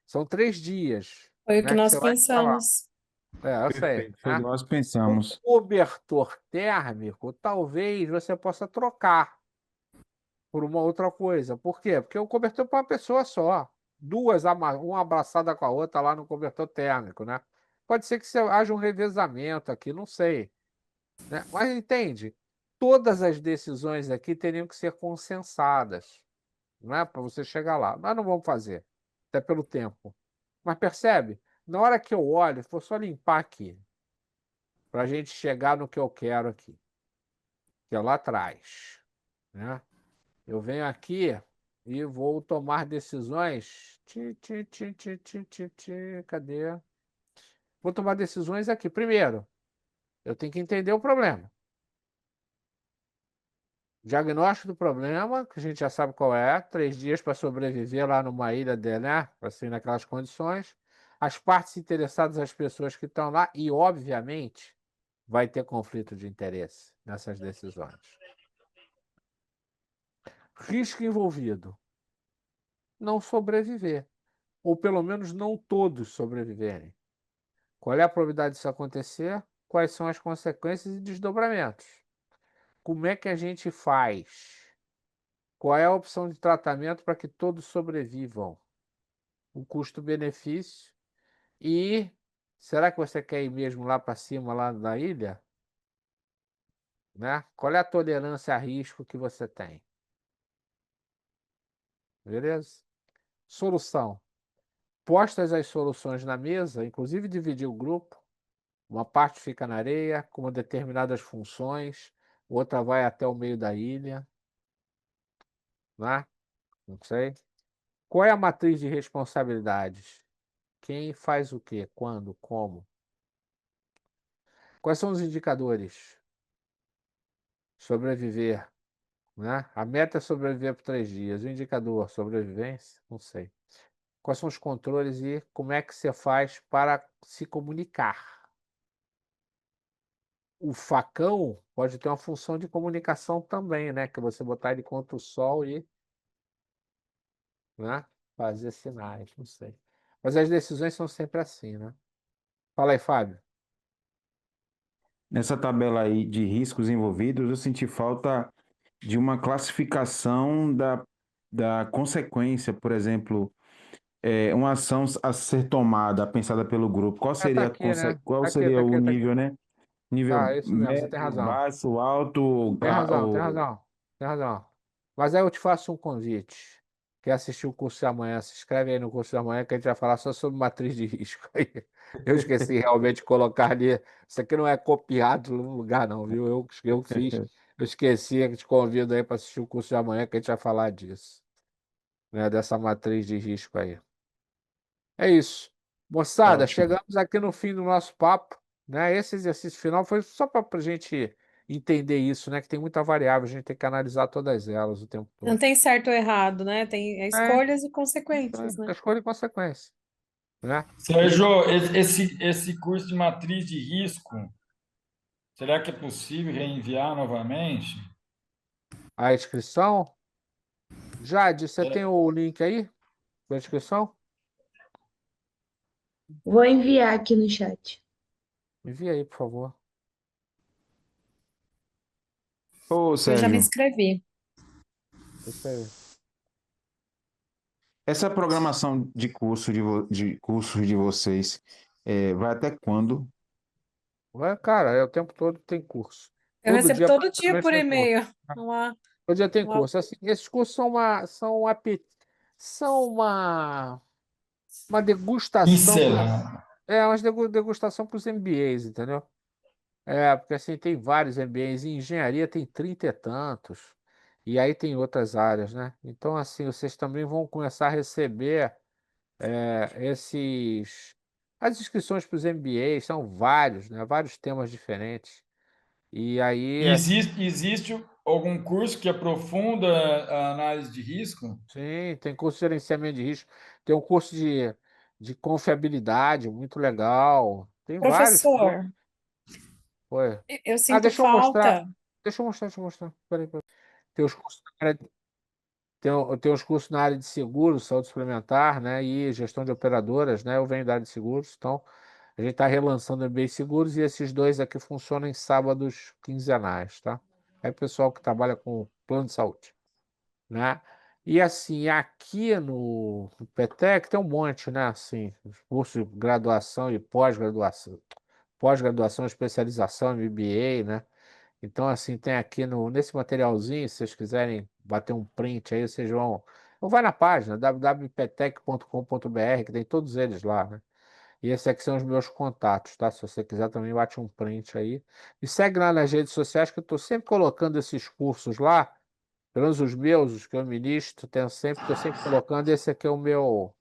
são 3 dias, Foi o que né, que nós você vai ficar lá. pensamos. É, eu sei, Perfeito, foi o que né? nós O pensamos. cobertor térmico, talvez você possa trocar por uma outra coisa. Por quê? Porque o cobertor é para uma pessoa só. Duas, uma abraçada com a outra lá no cobertor térmico, né? Pode ser que haja um revezamento aqui, não sei, né? Mas entende? Todas as decisões aqui teriam que ser consensadas, não é? Para você chegar lá. Nós não vamos fazer, até pelo tempo. Mas percebe? Na hora que eu olho, vou só limpar aqui, para a gente chegar no que eu quero aqui, que é lá atrás, né? Eu venho aqui e vou tomar decisões. Cadê? Vou tomar decisões aqui. Primeiro, eu tenho que entender o problema. Diagnóstico do problema, que a gente já sabe qual é, 3 dias para sobreviver lá numa ilha né? Assim, naquelas condições. As partes interessadas, as pessoas que estão lá, e, obviamente, vai ter conflito de interesse nessas decisões. Risco envolvido: não sobreviver, ou pelo menos não todos sobreviverem. Qual é a probabilidade disso acontecer? quais são as consequências e desdobramentos. Como é que a gente faz? Qual é a opção de tratamento para que todos sobrevivam? O custo-benefício e será que você quer ir mesmo lá para cima, lá na ilha? Né? Qual é a tolerância a risco que você tem? Beleza? Solução. Postas as soluções na mesa, inclusive dividir o grupo. Uma parte fica na areia, com determinadas funções, outra vai até o meio da ilha, né? Não sei. Qual é a matriz de responsabilidades? Quem faz o quê? Quando? Como? Quais são os indicadores? Sobreviver, né? A meta é sobreviver por 3 dias. O indicador, sobrevivência? Não sei. Quais são os controles e como é que você faz para se comunicar? O facão pode ter uma função de comunicação também, né? Que é você botar ele contra o sol e, né? Fazer sinais, não sei. Mas as decisões são sempre assim, né? Fala aí, Fábio. Nessa tabela aí de riscos envolvidos, eu senti falta de uma classificação da consequência, por exemplo, uma ação a ser tomada, pensada pelo grupo. Tá aqui, né? Qual Tá aqui, seria tá o aqui, tá aqui. nível, né? Tá, Nível é isso mesmo, você tem médio, razão. baixo, alto, Tem razão, tem razão, tem razão. Mas aí eu te faço um convite. Quer assistir o curso de amanhã? Se inscreve aí no curso de amanhã que a gente vai falar só sobre matriz de risco. Eu esqueci realmente de colocar ali. Isso aqui não é copiado no lugar, não, viu? Eu fiz. Eu esqueci, eu te convido aí para assistir o curso de amanhã que a gente vai falar disso, né? Dessa matriz de risco aí. É isso. Moçada, Ótimo. chegamos aqui no fim do nosso papo, né? Esse exercício final foi só para a gente entender isso, né? Que tem muita variável, a gente tem que analisar todas elas o tempo Não todo. tem certo ou errado, né? Tem É, escolhas e consequências, é né? escolha e consequência, né? E aí, Sérgio, esse curso de matriz de risco, será que é possível reenviar novamente? a inscrição. Jade, você tem É, o link aí da inscrição? Vou enviar aqui no chat. Envia aí, por favor. Ô, Eu já me Sérgio, inscrevi. Isso aí. essa programação de de cursos de vocês vai até quando? Cara, é o tempo todo tem curso. Eu Todo recebo dia todo dia praticamente por tem curso. e-mail. Uma, Todo dia tem uma curso. Assim, esses cursos são uma degustação encerrando. uma degustação para os MBAs, entendeu? Porque assim, tem vários MBAs, em engenharia tem 30 e tantos, e aí tem outras áreas, né? Então, assim, vocês também vão começar a receber as inscrições para os MBAs, são vários, né? Vários temas diferentes. E aí, assim, Existe algum curso que aprofunda a análise de risco? sim, tem curso de gerenciamento de risco, tem um curso de confiabilidade, muito legal. Tem vários cursos. professor. Foi. Eu sinto Deixa eu mostrar. falta. Deixa eu mostrar. Peraí, peraí. Tem os cursos na área, tem os cursos na área de seguros, saúde suplementar, né? E gestão de operadoras, né? Eu venho da área de seguros, então a gente está relançando MBA Seguros e esses dois aqui funcionam em sábados quinzenais, tá? É o pessoal que trabalha com plano de saúde, né? E assim, aqui no PETEC tem um monte, né? Assim, os cursos de graduação e pós-graduação, especialização, MBA, né? Então, assim, tem aqui nesse materialzinho, se vocês quiserem bater um print aí, vocês vão. Ou vai na página www.petec.com.br, que tem todos eles lá, né? E esses aqui são os meus contatos, tá? Se você quiser também bate um print aí. E segue lá nas redes sociais, que eu estou sempre colocando esses cursos lá, pelo menos os meus, os que eu ministro, estou sempre colocando. Esse aqui é o meu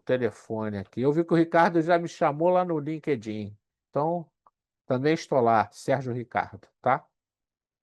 telefone aqui. Eu vi que o Ricardo já me chamou lá no LinkedIn. Então, também estou lá, Sérgio Ricardo, tá?